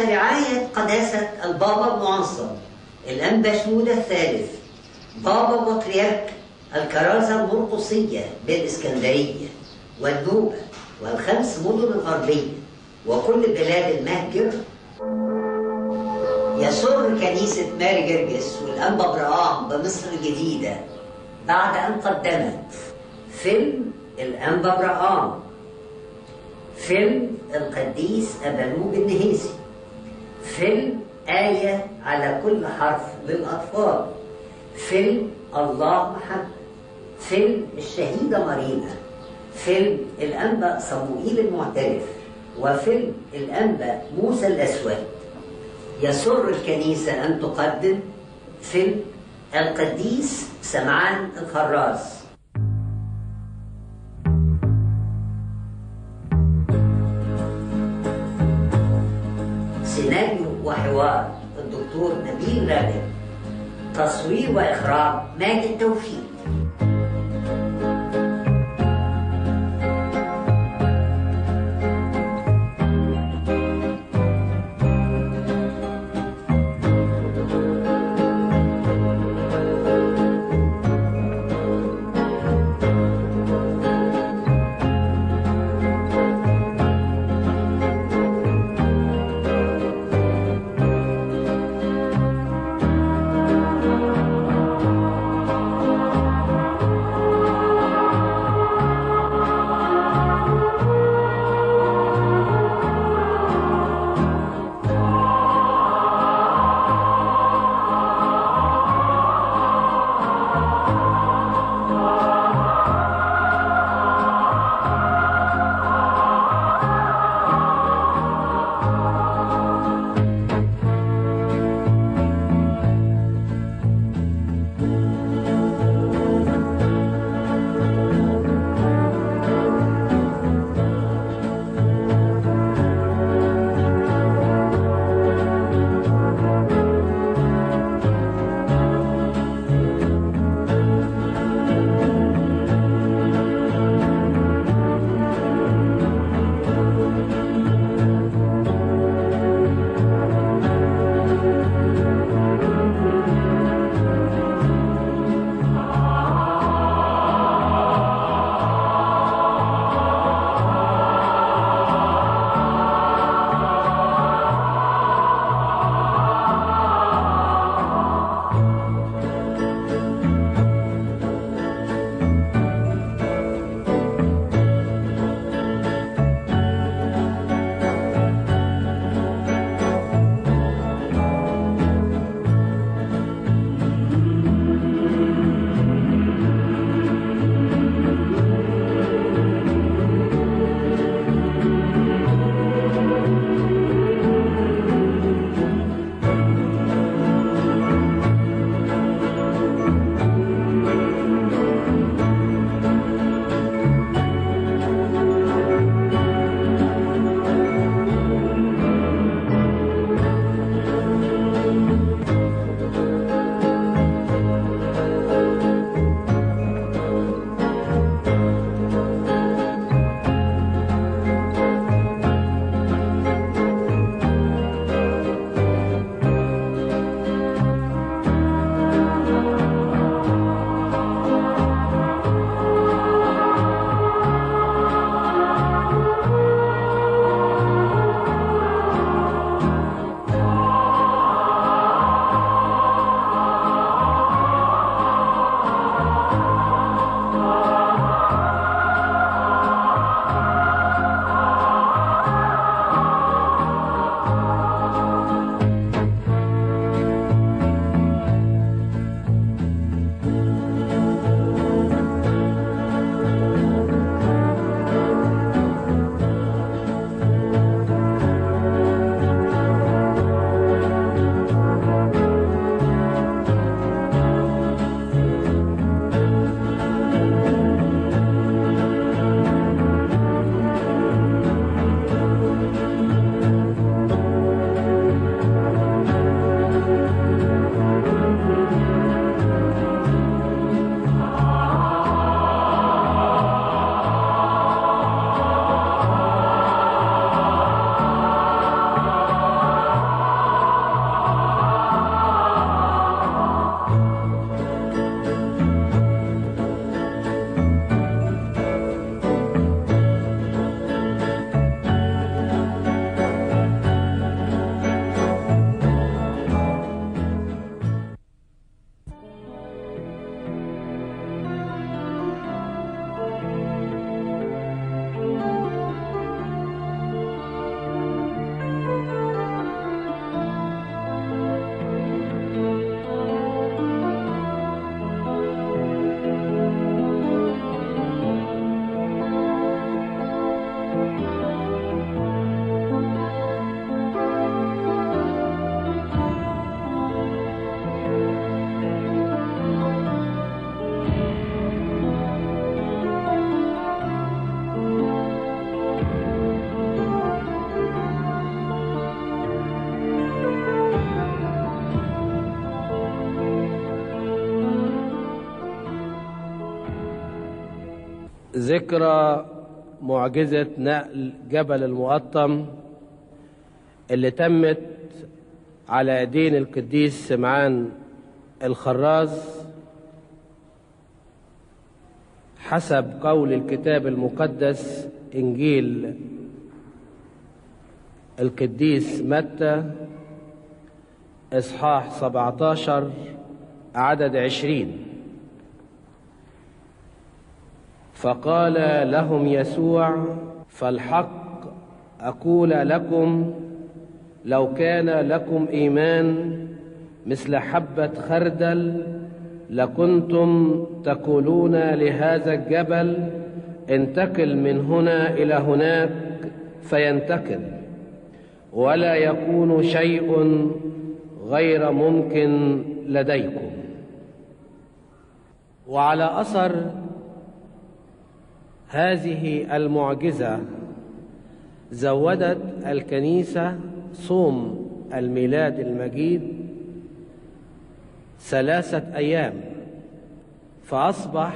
تحت رعاية قداسة البابا المعظم الأنبا شنودة الثالث بابا بطريرك الكرازة المرقصية بالإسكندرية والنوبة والخمس مدن الغربية وكل بلاد المهجر، يسر كنيسة ماري جرجس والأنبا برقام بمصر الجديدة بعد أن قدمت فيلم الأنبا برقام، فيلم القديس أبانوب النهيسي، فيلم آية على كل حرف للأطفال، فيلم الله محمد، فيلم الشهيدة مارينا، فيلم الأنبا صموئيل المعترف، وفيلم الأنبا موسى الأسود. يسر الكنيسة أن تقدم فيلم القديس سمعان الخراز. سيناريو وحوار الدكتور نبيل غالب، تصوير وإخراج ماجد توفيق. ذكرى معجزة نقل جبل المقطم اللي تمت على ايدين القديس سمعان الخراز حسب قول الكتاب المقدس إنجيل القديس متى إصحاح 17 عدد 20. فقال لهم يسوع: فالحق أقول لكم لو كان لكم إيمان مثل حبة خردل لكنتم تقولون لهذا الجبل انتقل من هنا إلى هناك فينتقل، ولا يكون شيء غير ممكن لديكم. وعلى أثر هذه المعجزة زودت الكنيسة صوم الميلاد المجيد 3 أيام، فأصبح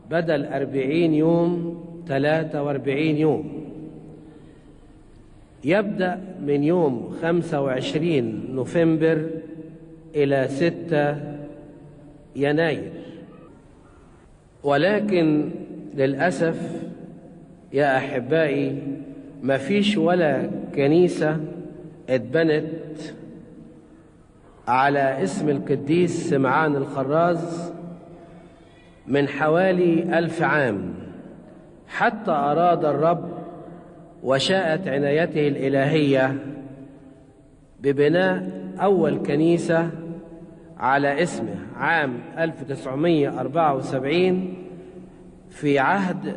بدل 40 يوم 43 يوم، يبدأ من يوم 25 نوفمبر إلى 6 يناير. ولكن للأسف يا أحبائي ما فيش ولا كنيسة اتبنت على اسم القديس سمعان الخراز من حوالي 1000 عام، حتى أراد الرب وشاءت عنايته الإلهية ببناء أول كنيسة على اسمه عام 1974 في عهد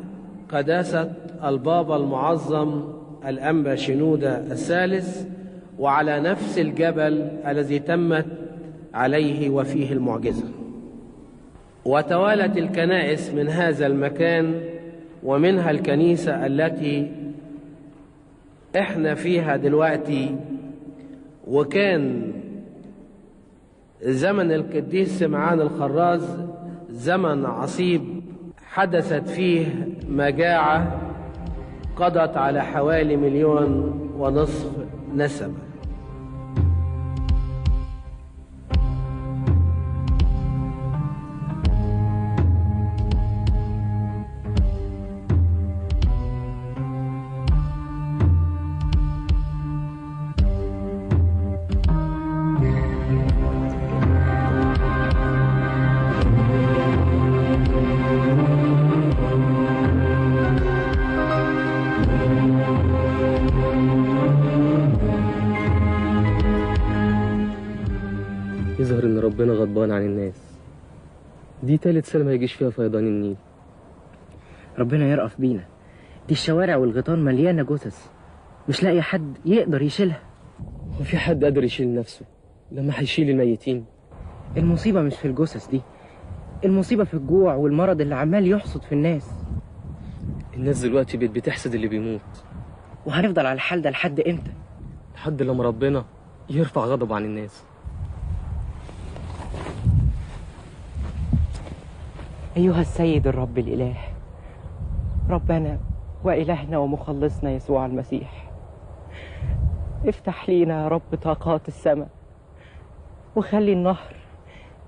قداسة البابا المعظم الأنبا شنودة الثالث، وعلى نفس الجبل الذي تمت عليه وفيه المعجزة. وتوالت الكنائس من هذا المكان، ومنها الكنيسة التي احنا فيها دلوقتي. وكان زمن القديس سمعان الخراز زمن عصيب، حدثت فيه مجاعة قضت على حوالي 1.5 مليون نسمة. يظهر ان ربنا غضبان عن الناس. دي 3 سنة ما يجيش فيها فيضان النيل. ربنا يرأف بينا. دي الشوارع والغيطان مليانة جثث، مش لاقي حد يقدر يشيلها. وفي حد قادر يشيل نفسه لما هيشيل الميتين؟ المصيبة مش في الجثث دي، المصيبة في الجوع والمرض اللي عمال يحصد في الناس. الناس دلوقتي بتحسد اللي بيموت. وهنفضل على الحال ده لحد امتى؟ لحد لما ربنا يرفع غضب عن الناس. أيها السيد الرب الإله، ربنا وإلهنا ومخلصنا يسوع المسيح، افتح لينا يا رب طاقات السماء، وخلي النهر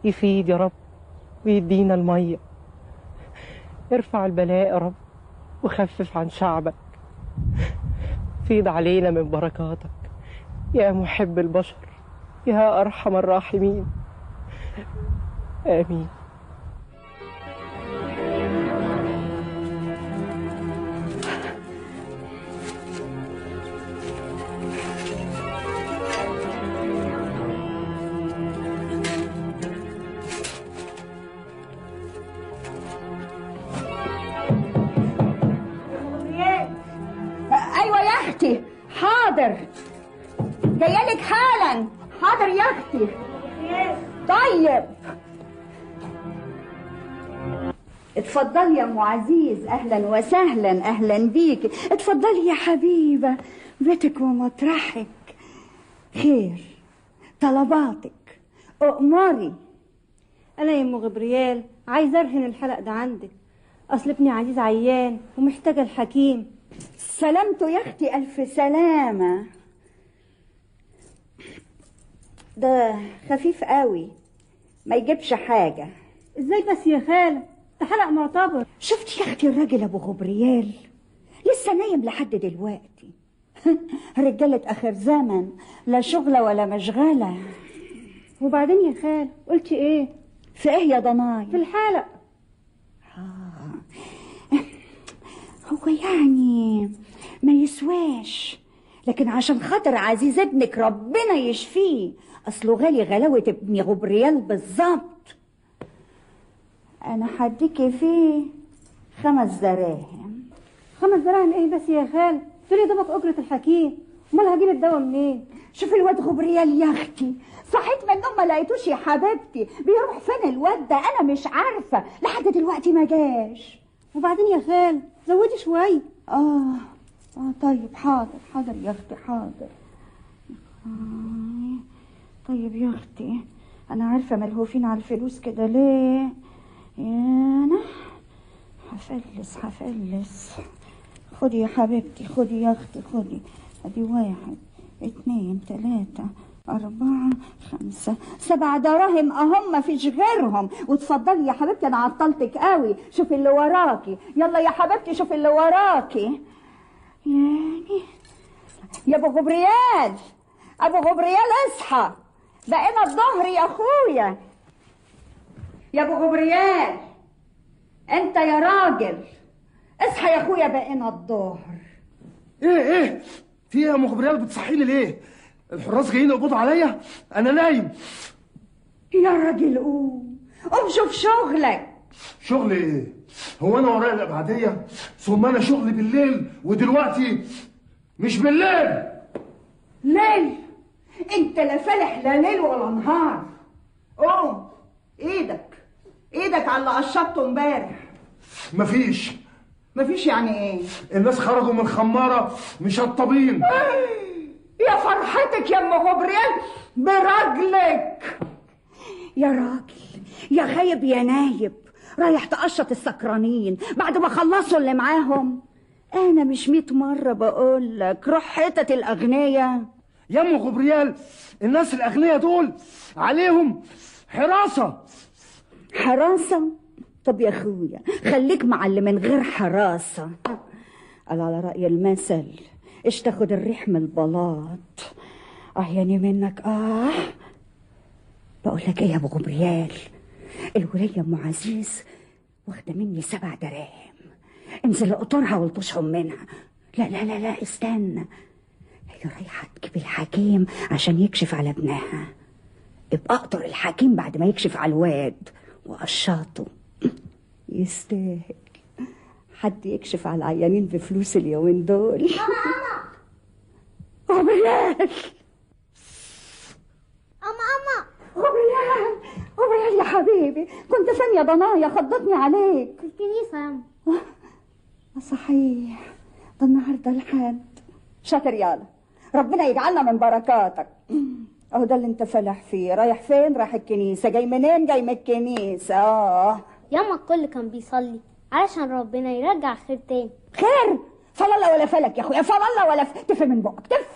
يفيد يا رب ويدينا المية. ارفع البلاء يا رب وخفف عن شعبك، فيض علينا من بركاتك يا محب البشر يا أرحم الراحمين. آمين. ايوه يا اختي، حاضر جايلك حالا. حاضر يا اختي. طيب اتفضلي يا ام عزيز، اهلا وسهلا، اهلا بيكي. اتفضلي يا حبيبه، بيتك ومطرحك. خير، طلباتك اؤمري. انا يا ام غبريال عايزه ارهن الحلق ده عندك، اصل ابني عزيز عيان ومحتاجه الحكيم. سلامته يا اختي، الف سلامه. ده خفيف قوي، ما يجيبش حاجه. ازاي بس يا خاله؟ ده حلق معتبر. شفت يا اختي الراجل ابو غبريال لسه نايم لحد دلوقتي. رجاله اخر زمن، لا شغله ولا مشغله. وبعدين يا خاله قلتي ايه؟ في ايه يا ضناي؟ في الحلق. هو يعني ما يسواش، لكن عشان خاطر عزيز ابنك ربنا يشفيه، اصله غالي غلاوه ابن غبريال بالظبط. انا هديكي فيه 5 دراهم. 5 دراهم ايه بس يا خاله؟ تقولي دوبك اجره الحكيم، امال هجيب الدواء منين؟ شوفي الواد غبريال يا اختي، صحيت من النوم ما لقيتوش يا حبيبتي. بيروح فين الواد ده؟ انا مش عارفه، لحد دلوقتي ما جاش. وبعدين يا خاله زودي شويه. طيب حاضر يا اختي، حاضر. طيب يا اختي، انا عارفه ملهوفين على الفلوس كده ليه. انا هفلس. خدي يا حبيبتي، خدي يا اختي، خدي. ادي 1 2 3 4 5 7 دراهم اهم، ما فيش غيرهم. وتفضلي يا حبيبتي، انا عطلتك قوي. شوفي اللي وراكي، يلا يا حبيبتي شوفي اللي وراكي. يعني يا ابو غبريال، اصحى، بقينا الظهر يا اخويا. يا ابو غبريال انت يا راجل، اصحى يا اخويا، بقينا الظهر. ايه في ايه يا ام غبريال؟ بتصحيني ليه؟ الحراس جايين يقبضوا عليا، انا نايم. يا راجل قوم شوف شغلك. شغل ايه؟ هو انا ورايا الابعاديه؟ ثم انا شغلي بالليل، ودلوقتي مش بالليل. ليل؟ انت لا فالح لا ليل ولا نهار. قوم، ايدك على اللي قشطته امبارح. مفيش يعني ايه؟ الناس خرجوا من الخماره مشطبين. يا فرحتك يا ام غبريال براجلك. يا راجل يا خايب يا نايب، رايح تقشط السكرانين بعد ما خلصوا اللي معاهم. انا مش 100 مرة بقول لك روح حتة الاغنياء. يا ام غبريال الناس الاغنياء دول عليهم حراسة. طب يا اخويا خليك مع اللي من غير حراسة. قال على رأي المثل، ايش تاخد الريح من البلاط. يعني منك بقول لك ايه يا ابو غبريال، الولية ام عزيز واخده مني 7 دراهم. انزل اقطرها والطشهم منها. لا استنى، هي رايحه تجيب الحكيم عشان يكشف على ابنها. ابقى اقطر الحكيم بعد ما يكشف على الواد وقشاطه. يستاهل حد يكشف على العيانين بفلوس اليومين دول. غبريال غبريال يا حبيبي، كنت فين يا ضنايا؟ خضتني عليك. في الكنيسه يا أما. صحيح، ده النهارده الحد. شاطر يالا، ربنا يجعلنا من بركاتك. اهو ده اللي انت فالح فيه. رايح فين؟ رايح الكنيسه. جاي منين؟ جاي من الكنيسه. ياما الكل كان بيصلي علشان ربنا يرجع خير تاني. خير؟ فلالله ولا فلك يا اخويا، فلالله ولا تف من بقك.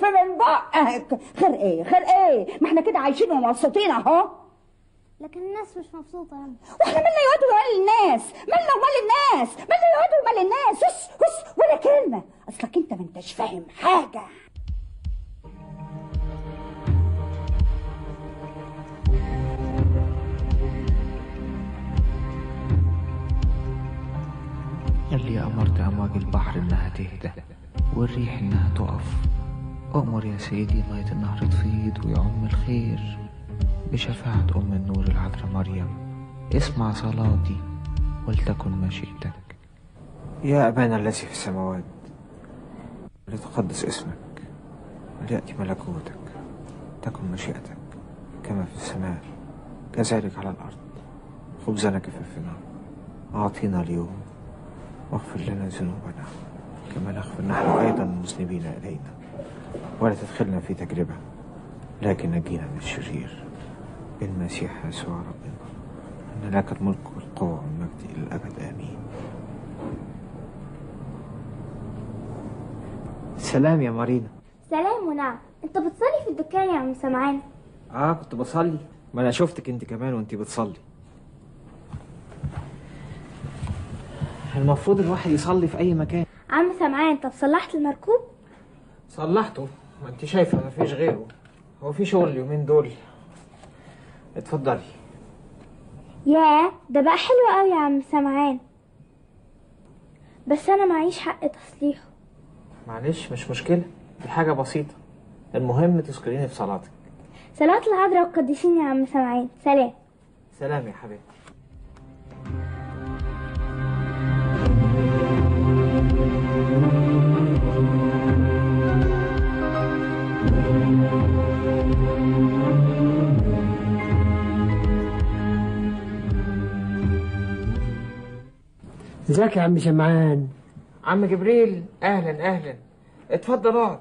خير ايه؟ ما احنا كده عايشين ومبسوطين اهو. لكن الناس مش مبسوطه ياما. واحنا مالنا يقعدوا ومال الناس؟ مالنا يقعدوا ومال الناس؟ هس ولا كلمه. اصلك انت ما انتش فاهم حاجه. يلي أمرت أمواج البحر إنها تهدى والريح إنها تقف، أمر يا سيدي مية النهر تفيض ويعم الخير بشفاعة أم النور العذراء مريم. اسمع صلاتي ولتكن مشيئتك. يا أبانا الذي في السماوات، لتقدس اسمك، وليأتي ملكوتك، تكن مشيئتك كما في السماء كذلك على الأرض. خبزنا كفافنا أعطينا اليوم، واغفر لنا ذنوبنا كما نغفر نحن أيضا المذنبين إلينا، ولا تدخلنا في تجربة لكن نجينا من الشرير بالمسيح يسوع ربنا. إن لك الملك والقوة والمجد إلى الأبد آمين. سلام يا مارينا. سلام ونعم. انت بتصلي في الدكان يا عم سمعان؟ كنت بصلي. ما انا شفتك انت كمان وانت بتصلي. المفروض الواحد يصلي في اي مكان. عم سمعان، طب صلحت المركوب؟ صلحته، ما انت شايفه ما فيش غيره. هو في شغل اليومين دول. اتفضلي. ياه، ده بقى حلو قوي يا عم سمعان، بس انا معيش حق تصليحه. معلش مش مشكله، دي حاجه بسيطه. المهم تذكريني في صلاتك. صلاة العذراء والقديسين يا عم سمعان. سلام. سلام يا حبيبي. ازيك يا عم سمعان؟ عم جبريل، اهلا اهلا. اتفضل اقعد.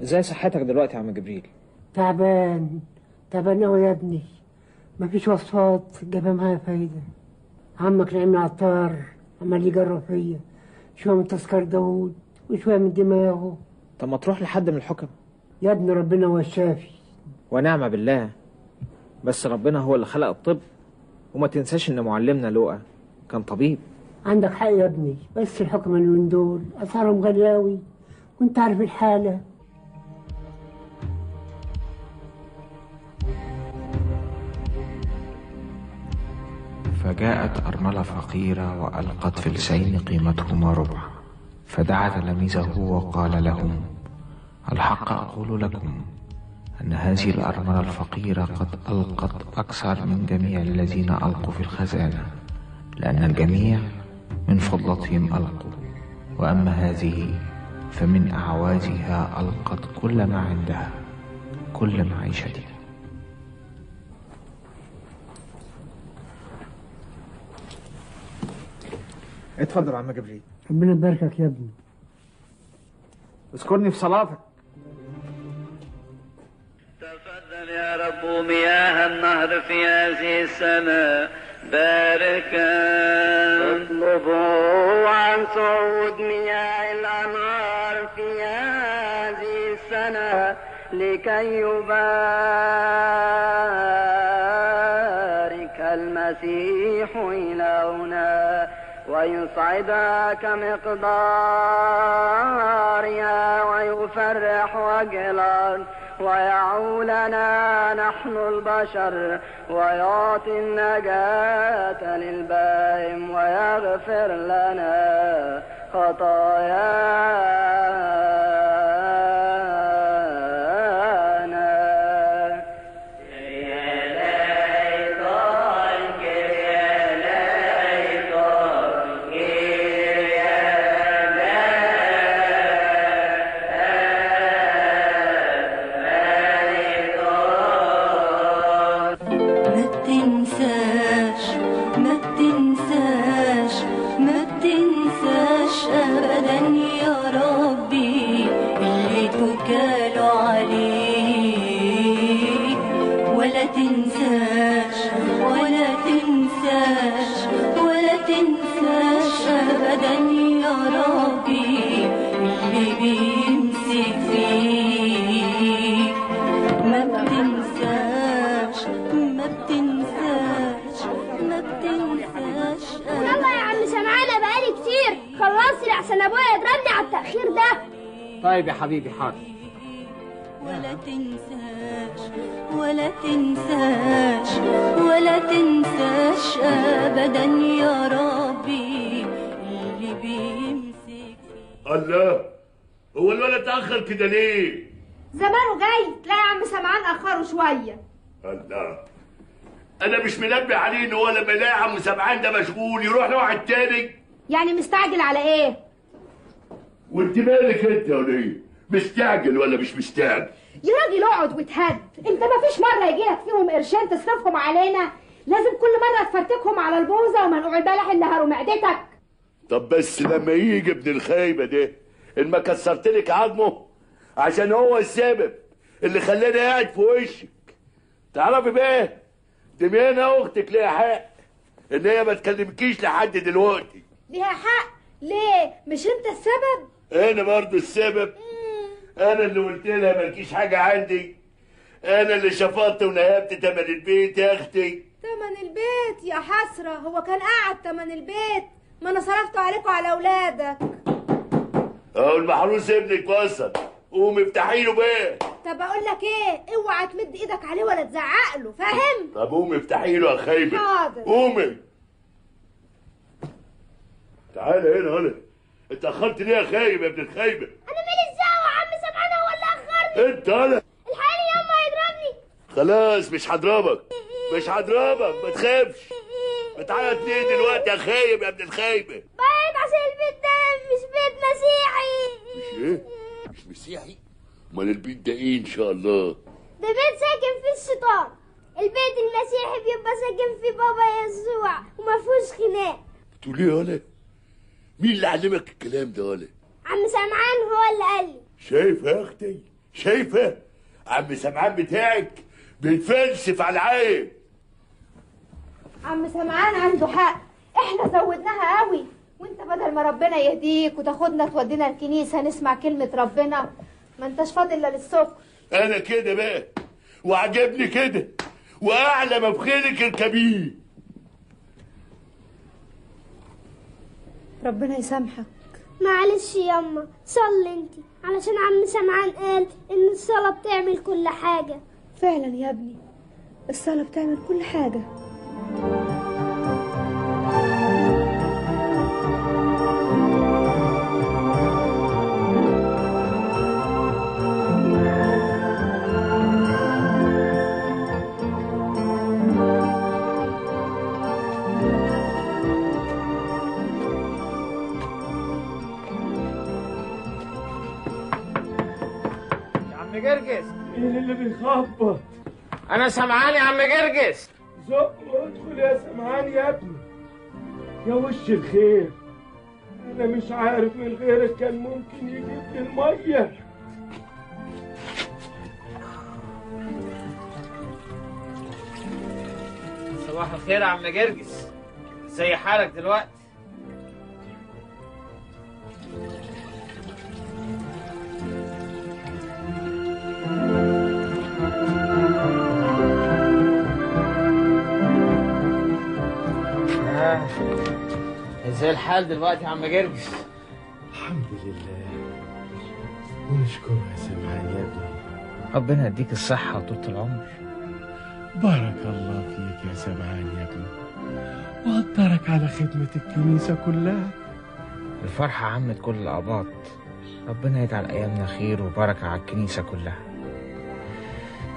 ازاي صحتك دلوقتي يا عم جبريل؟ تعبان قوي يا ابني. مفيش وصفات جايبه معايا فايده. عمك نعيم عطار عمال يجرب فيا، شويه من تذكار داوود وشويه من دماغه. طب ما تروح لحد من الحكم يا ابني، ربنا هو الشافي. ونعم بالله، بس ربنا هو اللي خلق الطب، وما تنساش ان معلمنا لوقا كان طبيب. عندك حق يا ابني، بس الحكم اليومين دول اسعارهم غاليه قوي وانت عارف الحاله. فجاءت أرملة فقيرة وألقت فلسين قيمتهما ربع، فدعا تلاميذه وقال لهم: الحق أقول لكم أن هذه الأرملة الفقيرة قد ألقت أكثر من جميع الذين ألقوا في الخزانة، لأن الجميع من فضلتهم ألقوا، وأما هذه فمن أعوازها ألقت كل ما عندها، كل معيشتها. اتفضل يا عم جبريل. ربنا يباركك يا ابني. اذكرني في صلاتك. تفضل يا رب مياه النهر في هذه السنة باركا. اطلبوا عن صعود مياه الأنهار في هذه السنة لكي يبارك المسيح إلهنا ويصعدها كمقدارها ويفرح وجه الأرض ويعولنا نحن البشر ويعطي النجاة للبائم ويغفر لنا خطايانا. عشان ابويا يضربني على التأخير ده. طيب يا حبيبي حاضر. ولا تنساش ولا تنساش ولا تنساش ابدا يا ربي اللي بيمسك. الله، هو الولد اتأخر كده ليه؟ زمانه جاي، تلاقي عم سمعان اخره شويه. الله، انا مش منبه عليه ان هو لما يلاقي عم سمعان ده مشغول يروح لواحد تاني. يعني مستعجل على ايه؟ وانت مالك انت يا وليه؟ مستعجل ولا مش مستعجل؟ يا راجل اقعد وتهد، انت مفيش مره يجيلك فيهم قرشين تصرفهم علينا؟ لازم كل مره تفرتكهم على البوظه ومنقوع البلح اللي هروا معدتك. طب بس لما يجي ابن الخايبه ده ان ما كسرتلك عظمه عشان هو السبب اللي خلاني قاعد في وشك. تعرفي بيه؟ دميانة اختك ليها حق ان هي ما تكلمكيش لحد دلوقتي. ليها حق ليه؟ مش انت السبب؟ انا برضو السبب. انا اللي قلت لها مالكيش حاجه عندي. انا اللي شفطت ونهبت تمن البيت يا اختي. تمن البيت يا حسره، هو كان قاعد تمن البيت؟ ما انا صرفته عليكم على اولادك. اهو المحروس ابنك وصل، قومي افتحي له بيه. طب اقول لك ايه، اوعى تمد ايدك عليه ولا تزعق له، فاهم؟ طب قومي افتحي له يا خايبه. حاضر. قومي. تعالى هنا هلا. اتاخرت ليه يا خايب يا ابن الخايبه؟ انا مالي الزعوه، عم سمعان هو اللي اخرني. انت هلا. الحقيني ياما هيضربني. خلاص مش هضربك، مش هضربك، ما تخافش. بتعيط ليه دلوقتي يا خايب يا ابن الخايبه؟ بعيط عشان البيت ده مش بيت مسيحي. مش ايه؟ مش مسيحي؟ امال البيت ده ايه ان شاء الله؟ ده بيت ساكن فيه الشيطان. البيت المسيحي بيبقى ساكن فيه بابا يسوع وما فيهوش خناق. بتقول ايه يالا؟ مين اللي علمك الكلام ده يالا؟ عم سمعان هو اللي قال لي. شايفه يا اختي؟ شايفه؟ عم سمعان بتاعك بيتفلسف على العين. عم سمعان عنده حق، احنا زودناها قوي، وانت بدل ما ربنا يهديك وتاخدنا تودينا الكنيسه نسمع كلمه ربنا ما انتش فاضل الا للسكر. انا كده بقى وعجبني كده، واعلى ما بخيرك اركبيه. ربنا يسامحك. معلش ياما، صلي انت علشان عم سمعان قال ان الصلاه بتعمل كل حاجه. فعلا يا ابني، الصلاه بتعمل كل حاجه. جرجس، مين اللي بيخبط؟ أنا سمعان يا عم جرجس. زق وادخل يا سمعان يا ابني. يا وش الخير، أنا مش عارف من غيرك كان ممكن يجيب لي المية. صباح الخير يا عم جرجس، ازي حالك دلوقتي؟ ازاي الحال دلوقتي يا عم جرجس؟ الحمد لله ونشكره يا سمعان يا ابني. ربنا يديك الصحة وطولة العمر. بارك الله فيك يا سمعان يا ابني، وقدرك على خدمة الكنيسة كلها. الفرحة عمت كل الأقباط. ربنا يجعل أيامنا خير وبركة على الكنيسة كلها.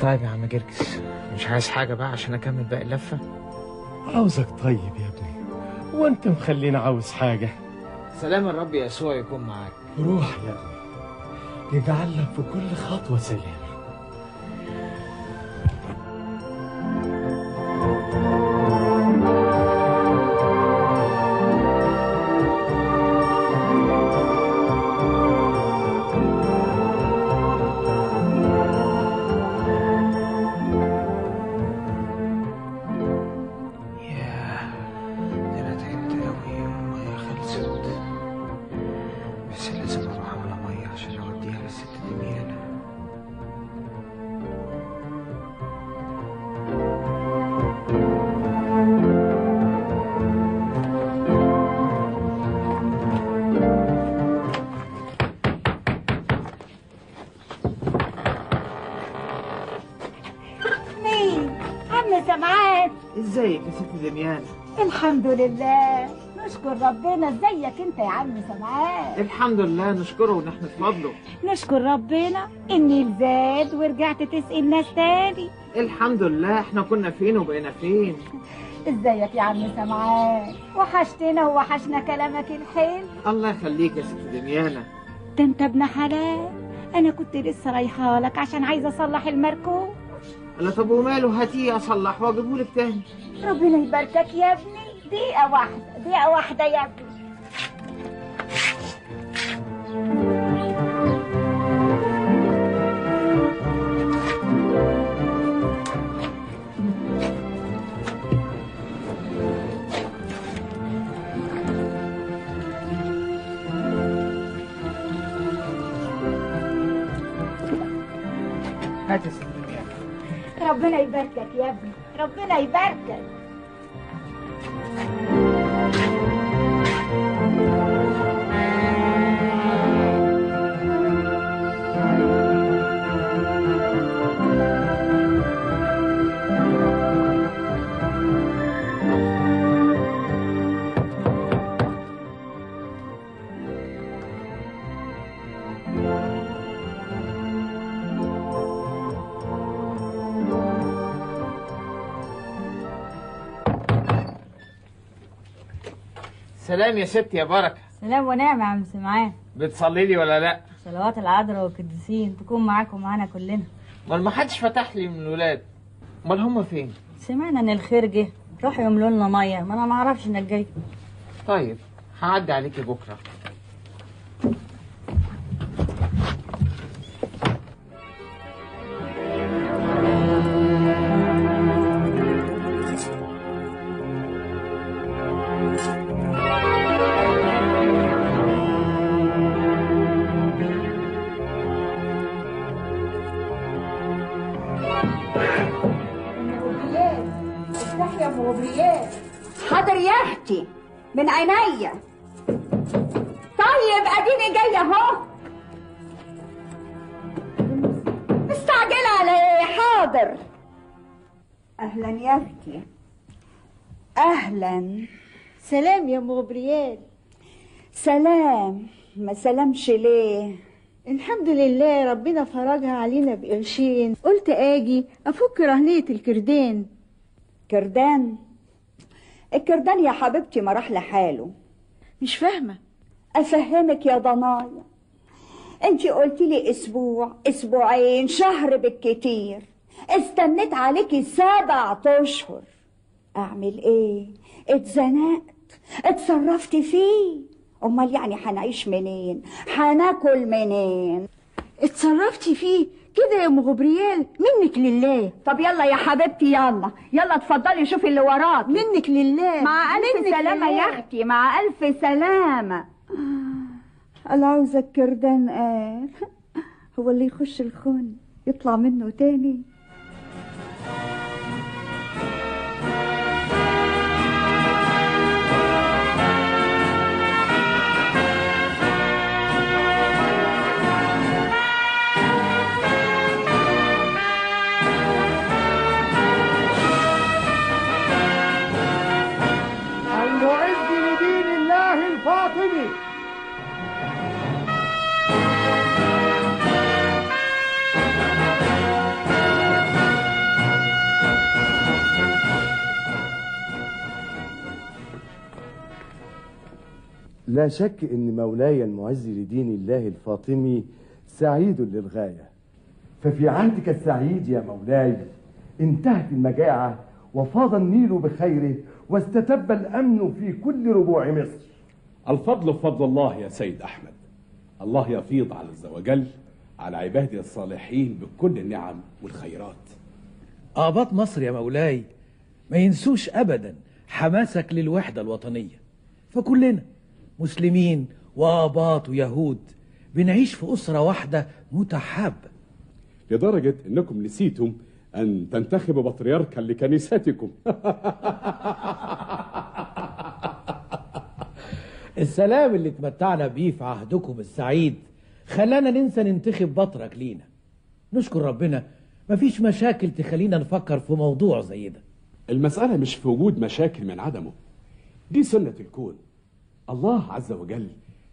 طيب يا عم جرجس، مش عايز حاجة بقى عشان أكمل باقي اللفة؟ عاوزك طيب يا ابني، وانت مخلينا عاوز حاجة. سلام الرب يسوع يكون معاك. روح يا ابني، يجعل لك في كل خطوة سلام. ازيك يا ست دميان؟ الحمد لله، نشكر ربنا. ازيك انت يا عم سمعان؟ الحمد لله، نشكره ونحمد فضله. نشكر ربنا اني زاد ورجعت تسقي الناس تاني. الحمد لله، احنا كنا فين وبقينا فين. ازيك يا عم سمعان؟ وحشتنا ووحشنا كلامك الحلو. الله يخليك يا ست دميانة. ده انت ابن حلال، انا كنت لسه رايحه لك عشان عايزه اصلح المركوب. لا طب وماله، هاتيه اصلح واجيبهولك تاني. ربنا يباركك يا ابني. دقيقه واحده، دقيقه واحده يا ابني. هات يا ست رجال. ربنا يباركك يا ابني، ربنا يباركك. سلام يا ست يا بركة. سلام ونعم يا عم سمعان. بتصلي لي ولا لا؟ صلوات العذراء والقديسين تكون معاكم ومعانا كلنا. امال ما حدش فتح لي من الولاد، امال هم فين؟ سمعنا ان الخير جه، راحوا يملوا لنا ميه، ما انا ما اعرفش انك جاي. طيب هعدي عليكي بكره. حاضر يا اختي من عينيا. طيب اديني جايه اهو. مستعجله على ايه؟ حاضر. اهلا يا اختي. اهلا. سلام يا ام غبريال. سلام. ما سلامش ليه؟ الحمد لله ربنا فرجها علينا بقرشين، قلت اجي افك رهنية الكردان. كردان؟ الكردان يا حبيبتي ما راح لحاله. مش فاهمة. افهمك يا ضنايا، انتي قلتي لي اسبوع، اسبوعين، شهر بالكتير، استنيت عليكي 7 اشهر. اعمل ايه؟ اتزنقت، اتصرفت فيه. امال يعني هنعيش منين؟ هناكل منين؟ اتصرفتي فيه كده يا ام غبريال؟ منك لله. طب يلا يا حبيبتي، يلا يلا اتفضلي شوفي اللي وراك. منك لله. مع الف سلامه يا اختي، مع الف سلامه. انا عاوزه الكردان قال هو اللي يخش الخن يطلع منه تاني. المعز لدين الله الفاطمي. لا شك ان مولاي المعز لدين الله الفاطمي سعيد للغاية، ففي عهدك السعيد يا مولاي انتهت المجاعة وفاض النيل بخيره واستتب الأمن في كل ربوع مصر. الفضل بفضل الله يا سيد أحمد. الله يفيض على عز وجل على عباده الصالحين بكل النعم والخيرات. آباط مصر يا مولاي ما ينسوش أبدا حماسك للوحدة الوطنية، فكلنا مسلمين وآباط ويهود بنعيش في أسرة واحدة متحابة، لدرجة أنكم نسيتم أن تنتخبوا بطريركا لكنيستكم. السلام اللي اتمتعنا بيه في عهدكم السعيد خلانا ننسى ننتخب بطرك لينا. نشكر ربنا مفيش مشاكل تخلينا نفكر في موضوع زي ده. المسألة مش في وجود مشاكل من عدمه، دي سنة الكون. الله عز وجل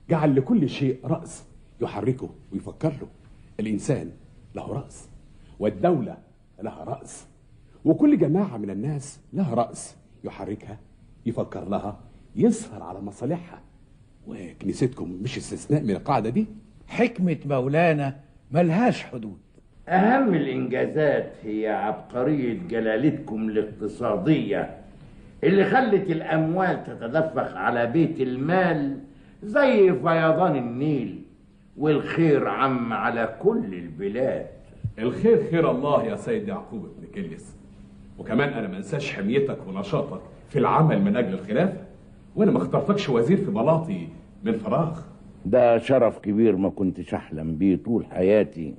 جعل لكل شيء رأس يحركه ويفكر له. الإنسان له رأس، والدولة لها رأس، وكل جماعة من الناس لها رأس يحركها، يفكر لها، يسهر على مصالحها. وكنيستكم مش استثناء من القاعدة دي. حكمة مولانا ملهاش حدود. أهم الإنجازات هي عبقرية جلالتكم الاقتصادية اللي خلت الأموال تتدفق على بيت المال زي فيضان النيل، والخير عم على كل البلاد. الخير خير الله يا سيد يعقوب بن كليس، وكمان أنا ما انساش حميتك ونشاطك في العمل من أجل الخلافة، وأنا ما اخترتكش وزير في بلاطي من فراغ. ده شرف كبير ما كنتش أحلم بيه طول حياتي،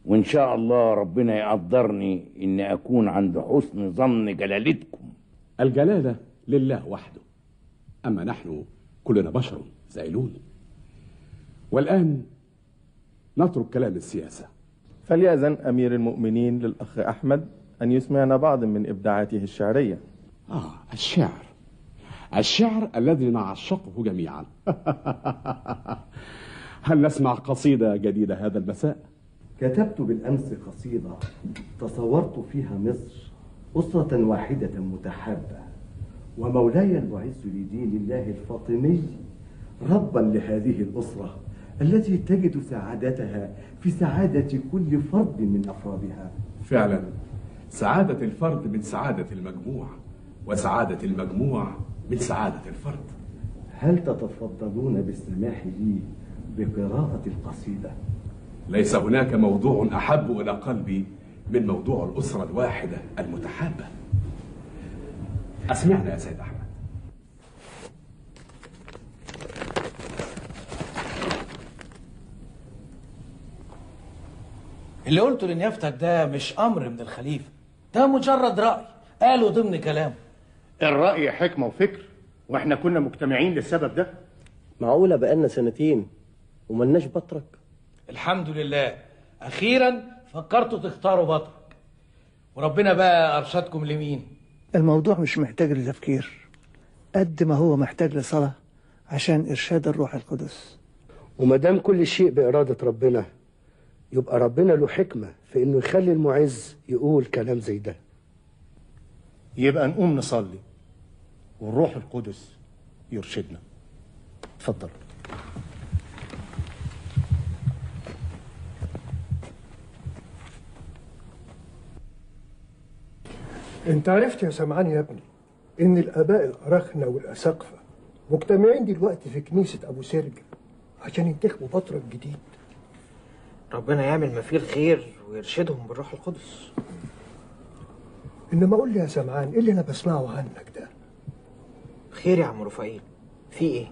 وإن شاء الله ربنا يقدرني إني أكون عند حسن ظن جلالتكم. الجلالة لله وحده، أما نحن كلنا بشر زائلون. والآن نترك كلام السياسة. فليأذن أمير المؤمنين للأخ أحمد أن يسمعنا بعض من إبداعاته الشعرية. الشعر الذي نعشقه جميعا. هل نسمع قصيدة جديدة هذا المساء؟ كتبت بالأمس قصيدة تصورت فيها مصر أسرة واحدة متحابة، ومولاي المعز لدين الله الفاطمي ربا لهذه الأسرة التي تجد سعادتها في سعادة كل فرد من أفرادها. فعلا سعادة الفرد من سعادة المجموع، وسعادة المجموع من سعادة الفرد. هل تتفضلون بالسماح لي بقراءة القصيدة؟ ليس هناك موضوع أحب إلى قلبي من موضوع الأسرة الواحدة المتحابة. أسمعنا يا سيد أحمد. اللي قلته لنيافتك ده مش أمر من الخليفة، ده مجرد رأي قاله ضمن كلامه. الرأي حكمة وفكر، واحنا كنا مجتمعين للسبب ده. معقولة بقالنا سنتين وملناش بطرك؟ الحمد لله أخيرا فكرتوا تختاروا بطرك، وربنا بقى أرشدكم لمين؟ الموضوع مش محتاج لتفكير قد ما هو محتاج لصلاة عشان إرشاد الروح القدس. ومادام كل شيء بإرادة ربنا، يبقى ربنا له حكمة في إنه يخلي المعز يقول كلام زي ده. يبقى نقوم نصلي والروح القدس يرشدنا. اتفضل. انت عرفت يا سمعان يا ابني ان الاباء الأراخنة والاساقفة مجتمعين دلوقتي في كنيسة ابو سرج عشان ينتخبوا بطرك جديد. ربنا يعمل ما فيه الخير ويرشدهم بالروح القدس. انما قول لي يا سمعان ايه اللي انا بسمعه عنك ده؟ خير يا عم رفائيل، في ايه؟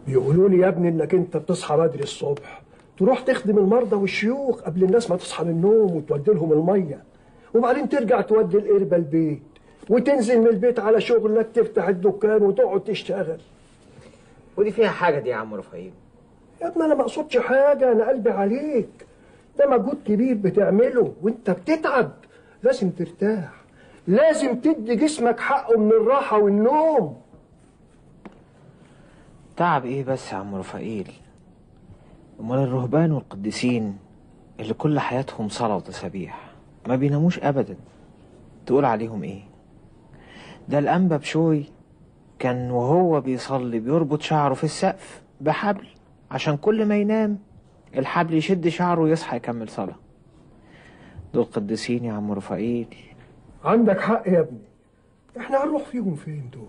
بيقولوا لي يا ابني انك انت بتصحى بدري الصبح تروح تخدم المرضى والشيوخ قبل الناس ما تصحى من النوم وتودي لهم الميه، وبعدين ترجع تودي القربة البيت وتنزل من البيت على شغلك تفتح الدكان وتقعد تشتغل. ودي فيها حاجة دي يا عم رفائيل؟ يا ابني انا ما اقصدش حاجة، انا قلبي عليك، ده مجهود كبير بتعمله وانت بتتعب، لازم ترتاح، لازم تدي جسمك حقه من الراحة والنوم. تعب ايه بس يا عم رفائيل؟ امال الرهبان والقديسين اللي كل حياتهم صلاة وتسابيح ما بيناموش ابدا، تقول عليهم ايه؟ ده الانبا بشوي كان وهو بيصلي بيربط شعره في السقف بحبل عشان كل ما ينام الحبل يشد شعره ويصحى يكمل صلاة. دول قديسين يا عم رفائيل. عندك حق يا ابني، احنا هنروح فيهم فين دول؟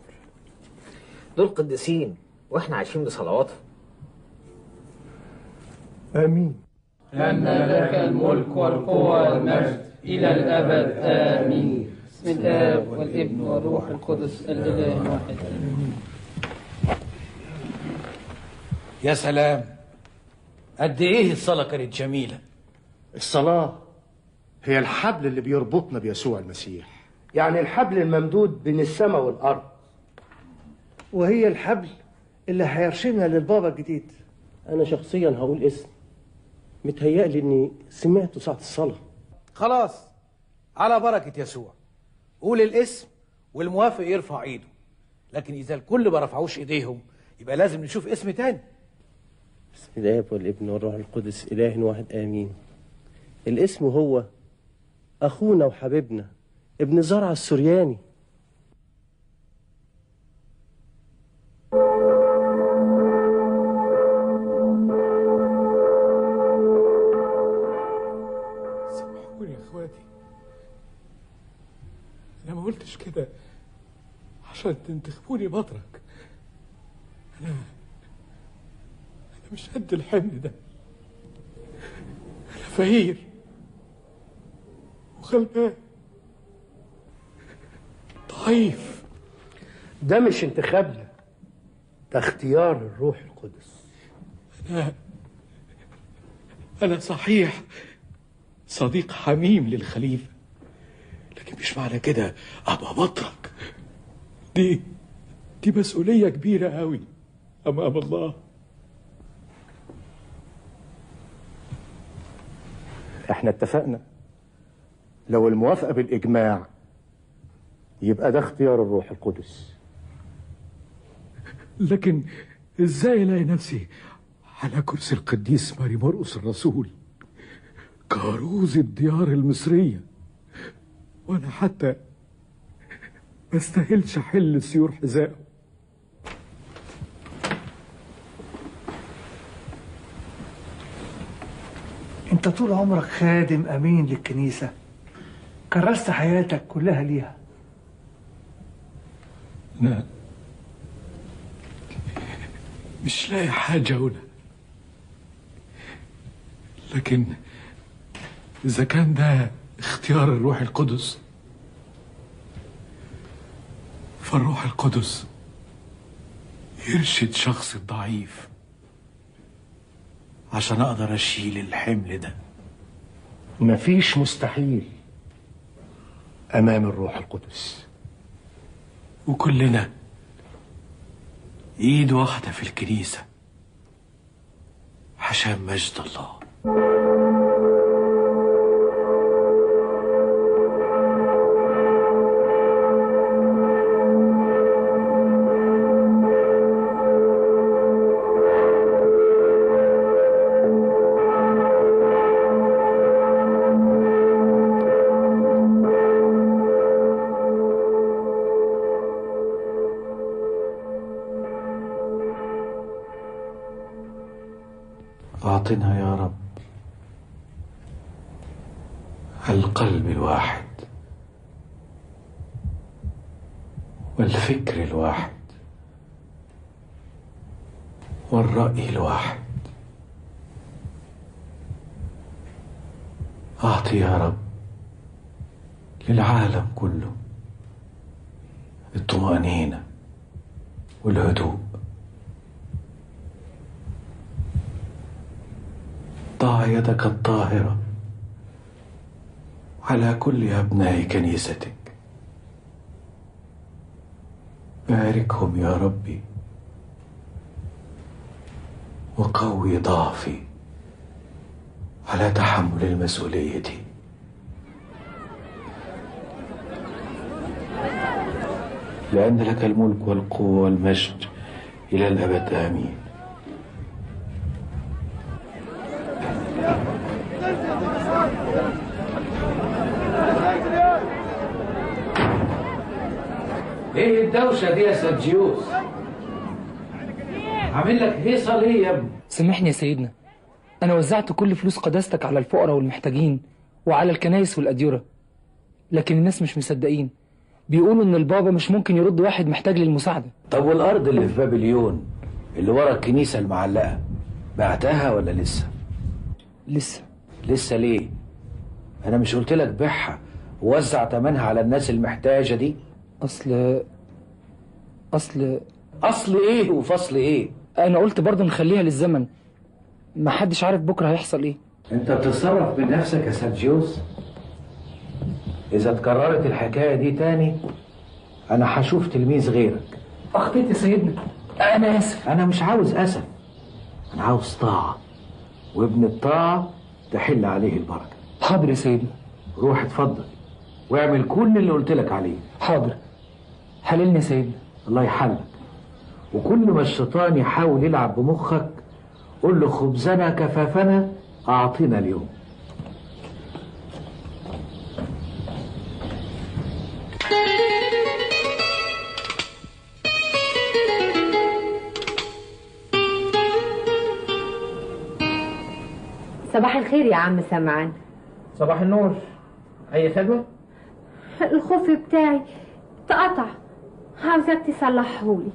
دول قديسين واحنا عايشين بصلواتهم. امين. لأن لك الملك والقوة والمجد إلى الأبد آمين. بسم الآب والابن والروح القدس الإله الواحد آمين. يا سلام، قد ايه الصلاة كانت جميلة. الصلاة هي الحبل اللي بيربطنا بيسوع المسيح، يعني الحبل الممدود بين السماء والأرض، وهي الحبل اللي هيرشدنا للبابا الجديد. أنا شخصيا هقول اسم متهيألي إني سمعته ساعة الصلاة. خلاص على بركة يسوع، قول الاسم والموافق يرفع ايده، لكن إذا الكل ما رفعوش ايديهم يبقى لازم نشوف اسم تاني. بسم الآب والابن والروح القدس إله واحد آمين. الاسم هو أخونا وحبيبنا ابن زرع السورياني. سامحوني يا اخواتي، انا ما قلتش كده عشان تنتخبوني بطرك. انا مش قد الحمل ده، انا فقير وغلبان ضعيف. ده مش انتخابنا، ده اختيار الروح القدس. أنا صحيح صديق حميم للخليفة، لكن مش معنى كده أبقى بطرك. دي مسؤولية كبيرة أوي أمام الله. احنا اتفقنا لو الموافقة بالإجماع يبقى ده اختيار الروح القدس. لكن ازاي الاقي نفسي على كرسي القديس ماري مرقس الرسول، كاروز الديار المصرية، وانا حتى ما استاهلش احل سيور حذائه؟ انت طول عمرك خادم امين للكنيسة، كرست حياتك كلها ليها. لا، مش لاقي حاجة أقولها، لكن إذا كان ده اختيار الروح القدس فالروح القدس يرشد شخص ضعيف عشان أقدر أشيل الحمل ده. مفيش مستحيل أمام الروح القدس، وكلنا ايد واحدة في الكنيسة عشان مجد الله. أعطنا يا رب القلب الواحد والفكر الواحد والرأي الواحد. أعطي يا رب للعالم كله الطمأنينة والهدوء. ضع يدك الطاهرة على كل أبناء كنيستك، باركهم يا ربي وقوي ضعفي على تحمل المسؤولية. لأن لك الملك والقوة والمجد إلى الأبد آمين. ايه الدوشه دي يا سيرجيوس؟ عامل لك هيصه ليه يا ابني؟ سامحني يا سيدنا، انا وزعت كل فلوس قداستك على الفقراء والمحتاجين وعلى الكنايس والاديره، لكن الناس مش مصدقين، بيقولوا ان البابا مش ممكن يرد واحد محتاج للمساعده. طب والارض اللي في بابليون اللي ورا الكنيسه المعلقه بعتها ولا لسه؟ لسه ليه؟ انا مش قلت لك بيعها ووزع ثمنها على الناس المحتاجه دي؟ اصل ايه وفصل ايه؟ انا قلت برضه نخليها للزمن، ما حدش عارف بكره هيحصل ايه. انت بتتصرف بنفسك يا سيرجيوس. اذا اتكررت الحكايه دي تاني انا هشوف تلميذ غيرك. اخطيت يا سيدنا، انا اسف. انا مش عاوز اسف، انا عاوز طاعه، وابن الطاعه تحل عليه البركه. حاضر يا سيدنا. روح اتفضل واعمل كل اللي قلت لك عليه. حاضر. حللني يا سيدنا. الله يحلك. وكل ما الشيطان يحاول يلعب بمخك قول له خبزنا كفافنا اعطينا اليوم. صباح الخير يا عم سمعان. صباح النور. اي خدمه؟ الخوف بتاعي اتقطع، عاوزك تصلحهولي.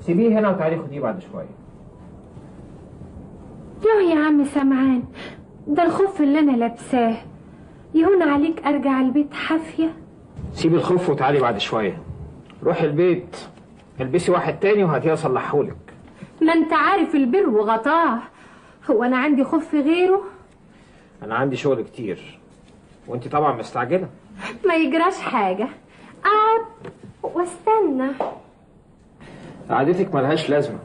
سيبيه هنا وتعالي خديه بعد شويه. يوه يا عم سمعان، ده الخوف اللي انا لابساه يهون عليك ارجع البيت حافيه. سيبي الخوف وتعالي بعد شويه. روحي البيت البسي واحد تاني وهاتيه اصلحهولك. ما انت عارف البر وغطاه، هو انا عندي خوف غيره؟ انا عندي شغل كتير وانت طبعا مستعجله. ما يجراش حاجة، اقعد واستنى. قعدتك ملهاش لازمه،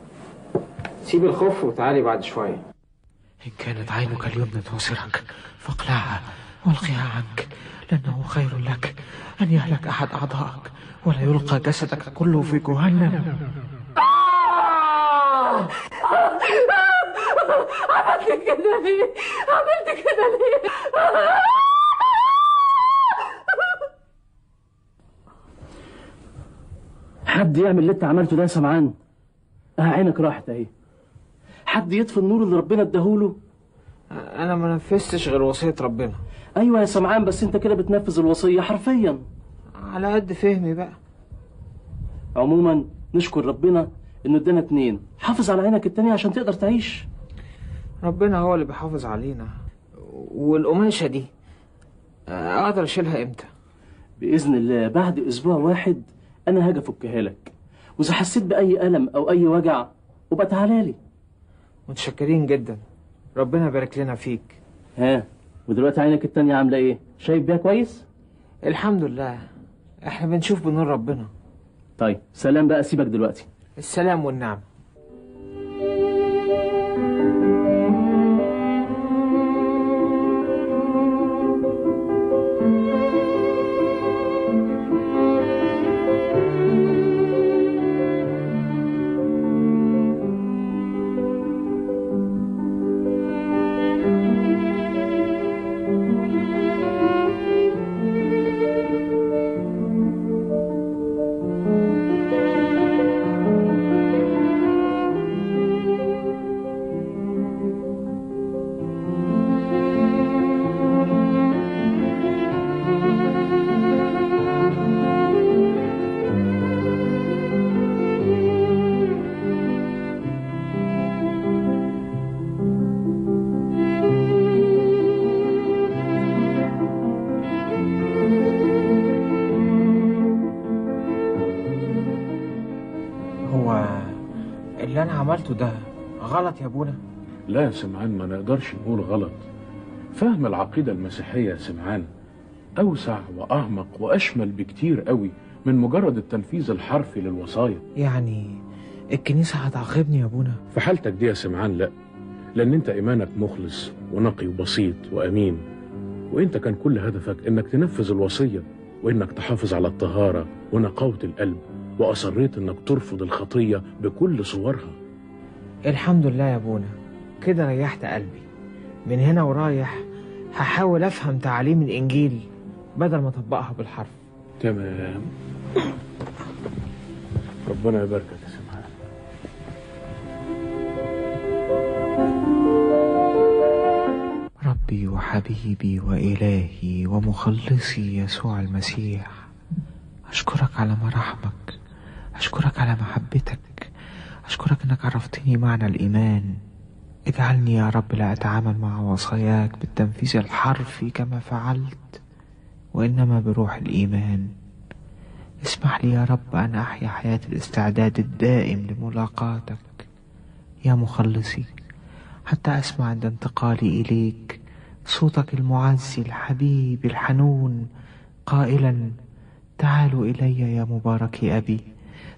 سيب الخف وتعالي بعد شويه. إن كانت عينك اليمنى توسرك فاقلعها والقها عنك، لأنه خير لك أن يهلك أحد أعضائك ولا يلقى جسدك كله في جهنم. عملت كده ليه؟ عملت كده ليه؟ حد يعمل اللي انت عملته ده يا سمعان؟ عينك راحت اهي. حد يطفي النور اللي ربنا اداهوله؟ انا ما نفذتش غير وصيه ربنا. ايوه يا سمعان، بس انت كده بتنفذ الوصيه حرفيا. على قد فهمي بقى. عموما نشكر ربنا انه ادانا 2. حافظ على عينك التانية عشان تقدر تعيش. ربنا هو اللي بيحافظ علينا. والقماشه دي اقدر اشيلها امتى؟ باذن الله بعد اسبوع واحد انا هاجي افكها لك، واذا حسيت باي الم او اي وجع وبقى تعالى لي. متشكرين جدا، ربنا يبارك لنا فيك. ها ودلوقتي عينك التانية عامله ايه؟ شايف بيها كويس؟ الحمد لله، احنا بنشوف بنور ربنا. طيب سلام بقى، سيبك دلوقتي. السلام والنعم. اللي انا عملته ده غلط يا ابونا؟ لا يا سمعان، ما نقدرش نقول غلط. فهم العقيدة المسيحية يا سمعان أوسع وأعمق وأشمل بكتير قوي من مجرد التنفيذ الحرفي للوصايا. يعني الكنيسة هتعاقبني يا ابونا؟ في حالتك دي يا سمعان لا، لأن أنت إيمانك مخلص ونقي وبسيط وأمين، وأنت كان كل هدفك إنك تنفذ الوصية وإنك تحافظ على الطهارة ونقاوة القلب، وأصريت إنك ترفض الخطية بكل صورها. الحمد لله يا ابونا، كده ريحت قلبي. من هنا ورايح هحاول افهم تعاليم الانجيل بدل ما اطبقها بالحرف. تمام، ربنا يباركك يا سمعان. ربي وحبيبي وإلهي ومخلصي يسوع المسيح، أشكرك على مراحمك، أشكرك على محبتك، أشكرك أنك عرفتني معنى الإيمان. اجعلني يا رب لا أتعامل مع وصاياك بالتنفيذ الحرفي كما فعلت، وإنما بروح الإيمان. اسمح لي يا رب أن أحيا حياة الاستعداد الدائم لملاقاتك يا مخلصي، حتى أسمع عند انتقالي إليك صوتك المعزي الحبيب الحنون قائلا: تعالوا إلي يا مباركي أبي،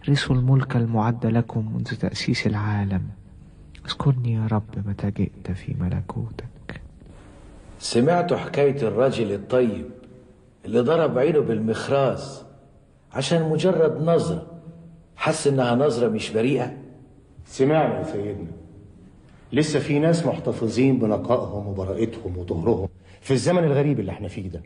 رثوا الملك المعد لكم منذ تأسيس العالم. اذكرني يا رب متى جئت في ملكوتك. سمعت حكاية الراجل الطيب اللي ضرب عينه بالمخراز عشان مجرد نظرة حس انها نظرة مش بريئة. سمعنا يا سيدنا، لسه في ناس محتفظين بنقائهم وبراءتهم وطهرهم في الزمن الغريب اللي احنا فيه ده.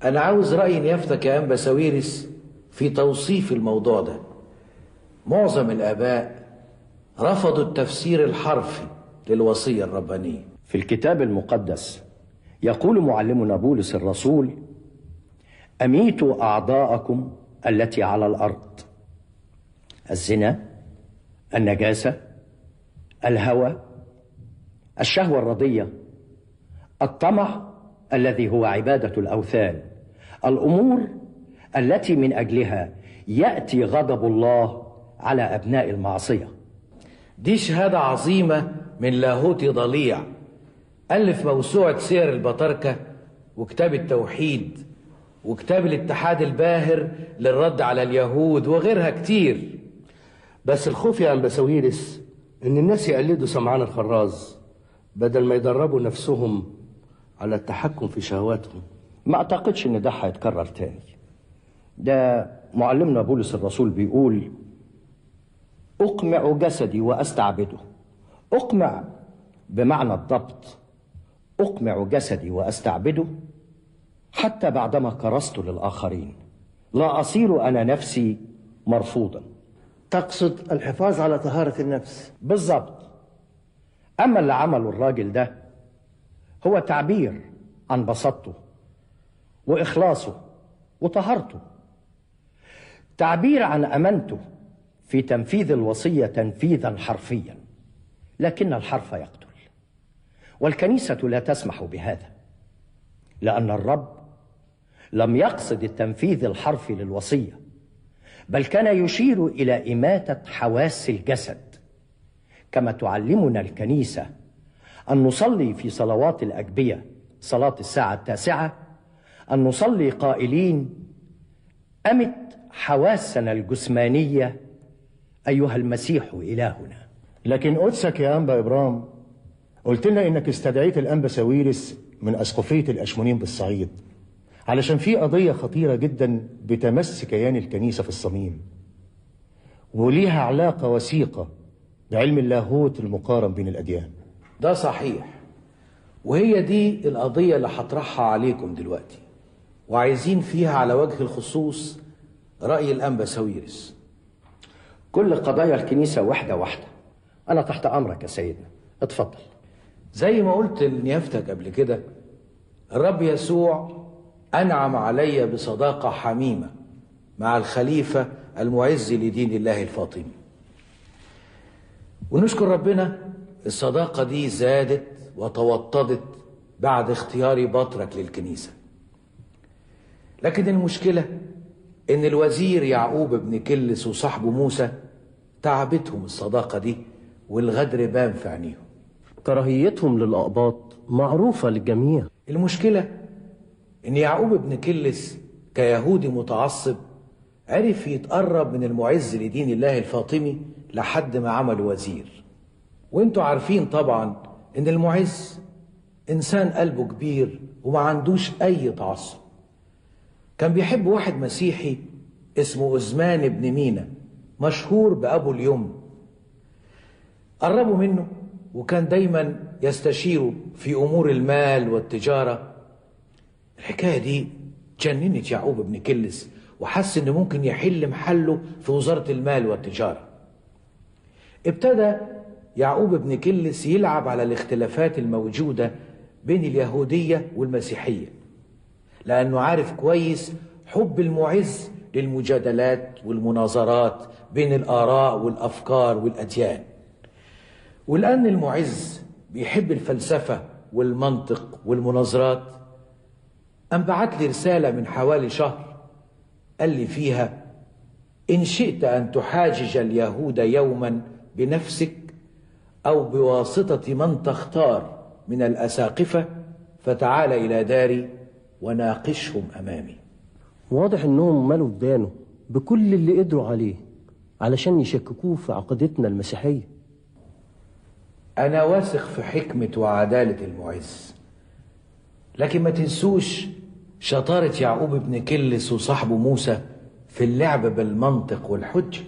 انا عاوز رأي نيافتك يا أنبا ساويرس في توصيف الموضوع ده. معظم الآباء رفضوا التفسير الحرفي للوصية الربانية. في الكتاب المقدس يقول معلمنا بولس الرسول: أميتوا أعضاءكم التي على الأرض، الزنا، النجاسة، الهوى، الشهوة الرضية، الطمع الذي هو عبادة الأوثان، الأمور التي من أجلها يأتي غضب الله على أبناء المعصية. دي شهادة عظيمة من لاهوت ضليع ألف موسوعة سير البطاركة وكتاب التوحيد وكتاب الاتحاد الباهر للرد على اليهود وغيرها كتير. بس الخوف يا أنبساويرس إن الناس يقلدوا سمعان الخراز بدل ما يدربوا نفسهم على التحكم في شهواتهم. ما أعتقدش إن ده هيتكرر تاني. ده معلمنا بولس الرسول بيقول: أقمع جسدي وأستعبده. أقمع بمعنى الضبط، أقمع جسدي وأستعبده حتى بعدما كرست للآخرين لا أصير أنا نفسي مرفوضا. تقصد الحفاظ على طهارة النفس؟ بالضبط. أما اللي عمله الراجل ده هو تعبير عن بساطته وإخلاصه وطهارته، تعبير عن أمانته في تنفيذ الوصية تنفيذا حرفيا، لكن الحرف يقتل، والكنيسة لا تسمح بهذا، لأن الرب لم يقصد التنفيذ الحرفي للوصية، بل كان يشير إلى إماتة حواس الجسد، كما تعلمنا الكنيسة أن نصلي في صلوات الأجبية، صلاة الساعة 9، أن نصلي قائلين: أمت حواسنا الجسمانية أيها المسيح إلهنا. لكن قدسك يا أنبا إبرام قلت لنا إنك استدعيت الأنبا ساويرس من أسقفية الأشمونين بالصعيد علشان في قضية خطيرة جدا بتمس كيان الكنيسة في الصميم، وليها علاقة وثيقة بعلم اللاهوت المقارن بين الأديان. ده صحيح، وهي دي القضية اللي هطرحها عليكم دلوقتي، وعايزين فيها على وجه الخصوص رأي الأنبا ساويرس. كل قضايا الكنيسة واحدة واحدة. أنا تحت أمرك يا سيدنا، اتفضل. زي ما قلت لنيافتك قبل كده، الرب يسوع أنعم علي بصداقة حميمة مع الخليفة المعز لدين الله الفاطمي، ونشكر ربنا الصداقة دي زادت وتوطدت بعد اختياري بطرك للكنيسة. لكن المشكلة إن الوزير يعقوب بن كلس وصاحبه موسى تعبتهم الصداقة دي، والغدر بان في عينيهم. كراهيتهم للأقباط معروفة للجميع. المشكلة إن يعقوب بن كلس كيهودي متعصب عرف يتقرب من المعز لدين الله الفاطمي لحد ما عمل وزير. وانتوا عارفين طبعا إن المعز إنسان قلبه كبير وما عندوش أي تعصب. كان بيحب واحد مسيحي اسمه أزمان بن مينا، مشهور بأبو اليمن. قربوا منه وكان دايما يستشيره في أمور المال والتجارة. الحكاية دي جننت يعقوب بن كلس، وحس إنه ممكن يحل محله في وزارة المال والتجارة. ابتدى يعقوب بن كلس يلعب على الاختلافات الموجودة بين اليهودية والمسيحية، لأنه عارف كويس حب المعز للمجادلات والمناظرات بين الآراء والأفكار والأديان. ولأن المعز بيحب الفلسفة والمنطق والمناظرات، قام بعت لي رسالة من حوالي شهر قال لي فيها: إن شئت أن تحاجج اليهود يوما بنفسك أو بواسطة من تختار من الأساقفة فتعال إلى داري وناقشهم أمامي. واضح إنهم مالوا بدانه بكل اللي قدروا عليه علشان يشككوه في عقيدتنا المسيحية. أنا واثق في حكمة وعدالة المعز، لكن ما تنسوش شطارة يعقوب بن كلس وصاحبه موسى في اللعب بالمنطق والحجة.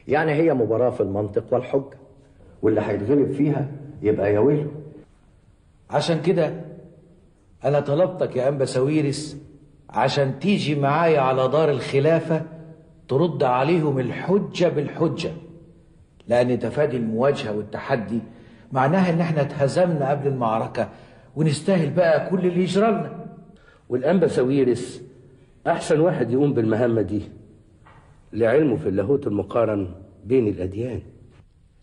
يعني هي مباراة في المنطق والحجة، واللي هيتغلب فيها يبقى يا ويله. عشان كده أنا طلبتك يا أنبا ساويرس عشان تيجي معايا على دار الخلافة ترد عليهم الحجة بالحجة، لأن تفادي المواجهة والتحدي معناها إن احنا اتهزمنا قبل المعركة ونستاهل بقى كل اللي يجرى لنا. والأنبا ساويرس أحسن واحد يقوم بالمهمة دي لعلمه في اللاهوت المقارن بين الأديان.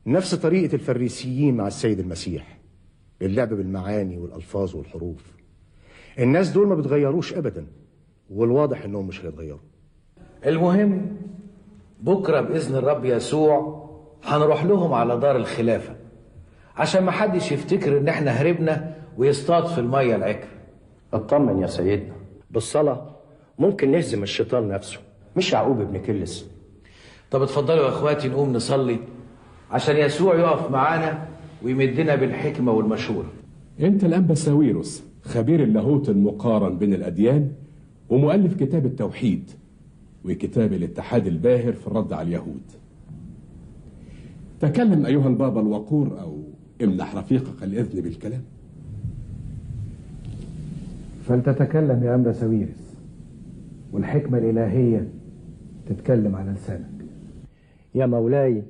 نفس طريقة الفريسيين مع السيد المسيح، اللعب بالمعاني والألفاظ والحروف. الناس دول ما بتغيروش أبدا، والواضح إنهم مش هيتغيروا. المهم بكرة بإذن الرب يسوع هنروح لهم على دار الخلافة عشان ما حدش يفتكر إن احنا هربنا ويصطاد في المية العكر. اطمن يا سيدنا، بالصلاة ممكن نهزم الشيطان نفسه، مش يعقوب ابن كلس. طب اتفضلوا يا اخواتي نقوم نصلي عشان يسوع يقف معانا ويمدنا بالحكمة والمشورة. انت الانبا ساويروس، خبير اللاهوت المقارن بين الاديان، ومؤلف كتاب التوحيد وكتاب الاتحاد الباهر في الرد على اليهود. تكلم ايها البابا الوقور، او امنح رفيقك الاذن بالكلام. فلتتكلم يا أنبا ساويرس، والحكمة الإلهية تتكلم على لسانك. يا مولاي،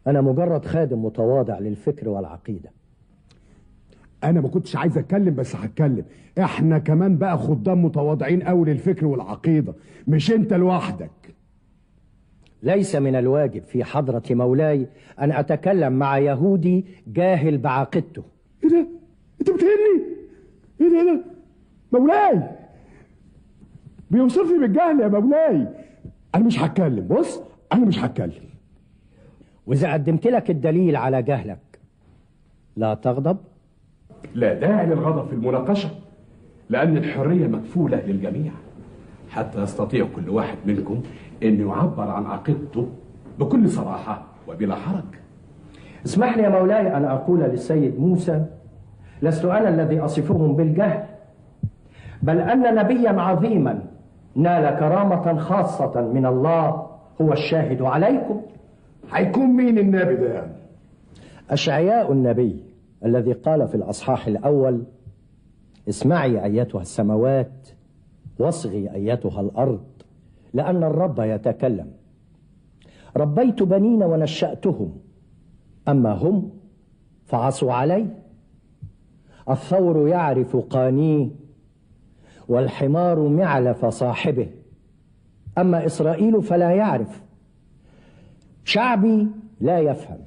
أنا مجرد خادم متواضع للفكر والعقيدة. أنا ما كنتش عايز أتكلم بس هتكلم. إحنا كمان بقى خدام متواضعين أوي للفكر والعقيدة، مش أنت لوحدك. ليس من الواجب في حضرة مولاي أن أتكلم مع يهودي جاهل بعقيدته. إيه ده؟ أنت بتهني؟ إيه ده؟ مولاي بيوصفني بالجهل يا مولاي. أنا مش هتكلم، بص أنا مش هتكلم. وإذا قدمت لك الدليل على جهلك لا تغضب؟ لا داعي للغضب في المناقشة، لأن الحرية مكفولة للجميع، حتى يستطيع كل واحد منكم أن يعبر عن عقيدته بكل صراحة وبلا حرج. اسمح لي يا مولاي أن أقول للسيد موسى: لست أنا الذي أصفهم بالجهل، بل أن نبيا عظيما نال كرامة خاصة من الله هو الشاهد عليكم. هيكون مين النبي ده يعني؟ أشعياء النبي الذي قال في الأصحاح الأول: اسمعي أيتها السماوات واصغي أيتها الأرض لأن الرب يتكلم. ربيت بنين ونشأتهم أما هم فعصوا علي. الثور يعرف قانيه والحمار معلف صاحبه، أما إسرائيل فلا يعرف. شعبي لا يفهم.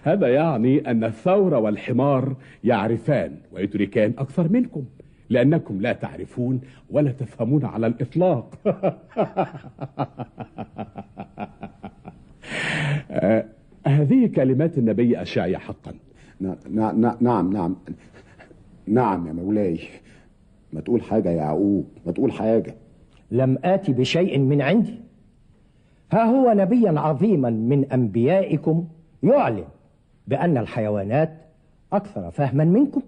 هذا يعني أن الثور والحمار يعرفان ويدركان أكثر منكم، لأنكم لا تعرفون ولا تفهمون على الإطلاق. هذه كلمات النبي أشعياء حقا. نعم يا مولاي. ما تقول حاجة يا يعقوب، ما تقول حاجة. لم آتي بشيء من عندي، ها هو نبيا عظيما من أنبيائكم يعلن بأن الحيوانات أكثر فهما منكم.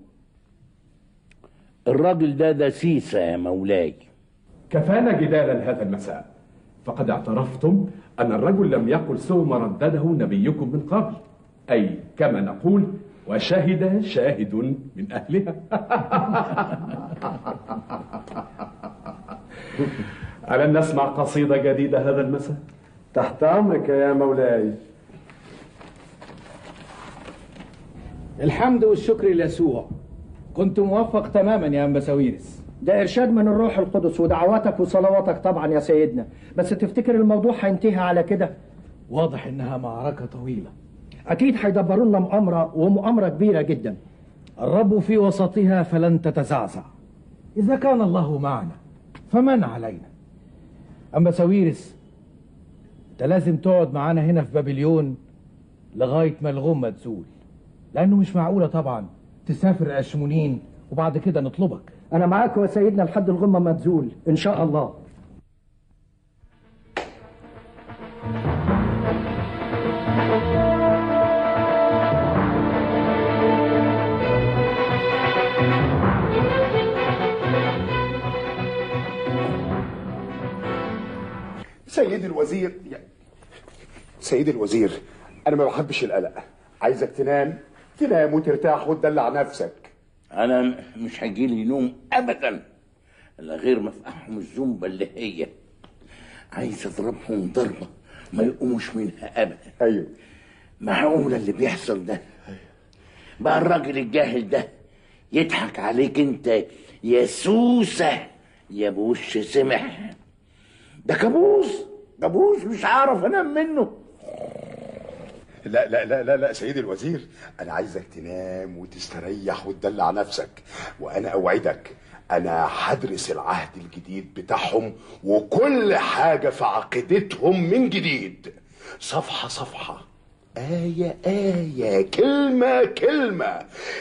الراجل ده دسيسة يا مولاي. كفانا جدالا هذا المساء، فقد اعترفتم أن الرجل لم يقل سوى ما ردده نبيكم من قبل، أي كما نقول: وشهد شاهد من أهلها. ألن نسمع قصيدة جديدة هذا المساء؟ تحت أمرك يا مولاي. الحمد والشكر ليسوع. كنت موفق تماما يا أنبا ساويرس. ده إرشاد من الروح القدس ودعواتك وصلواتك طبعا يا سيدنا، بس تفتكر الموضوع هينتهي على كده؟ واضح إنها معركة طويلة. أكيد هيدبروا لنا مؤامرة، ومؤامرة كبيرة جدا. الرب في وسطها فلن تتزعزع. إذا كان الله معنا فمن علينا؟ أنبا ساويرس، أنت لازم تقعد معانا هنا في بابليون لغاية ما الغمة تزول، لأنه مش معقولة طبعا تسافر أشمونين وبعد كده نطلبك. أنا معاك يا سيدنا لحد الغمة ما تزول إن شاء الله. سيدي الوزير، أنا ما بحبش القلق. عايزك تنام وترتاح وتدلع نفسك. انا مش هيجيلي نوم ابدا الا غير ما افقعهم الزومبه اللي هي عايز اضربهم ضربه ما يقوموش منها ابدا. ايوه، معقوله اللي بيحصل ده؟ بقى الراجل الجاهل ده يضحك عليك انت يا سوسه يا بوش سمح؟ ده كابوس مش عارف انام منه. لا لا لا لا لا سيدي الوزير، أنا عايزك تنام وتستريح وتدلع نفسك، وأنا أوعدك أنا هدرس العهد الجديد بتاعهم وكل حاجة في عقيدتهم من جديد، صفحة صفحة آية آية، كلمة كلمة،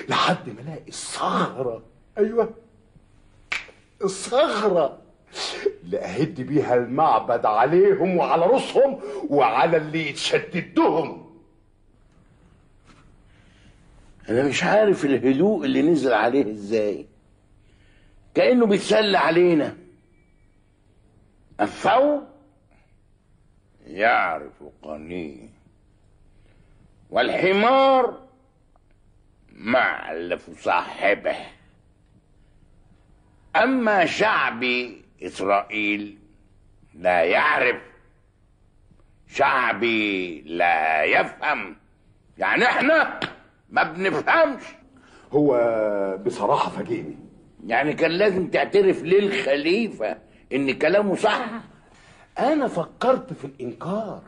لحد ما الاقي الثغرة. ايوه الثغرة اللي اهد بيها المعبد عليهم وعلى رؤوسهم وعلى اللي يتشددهم. انا مش عارف الهدوء اللي نزل عليه ازاي، كأنه بيتسلى علينا. الثوب يعرف قنيه، والحمار معلف صاحبه. أما شعبي إسرائيل لا يعرف، شعبي لا يفهم، يعني احنا ما بنفهمش. هو بصراحة فاجئني. يعني كان لازم تعترف للخليفة إن كلامه صح. أنا فكرت في الإنكار،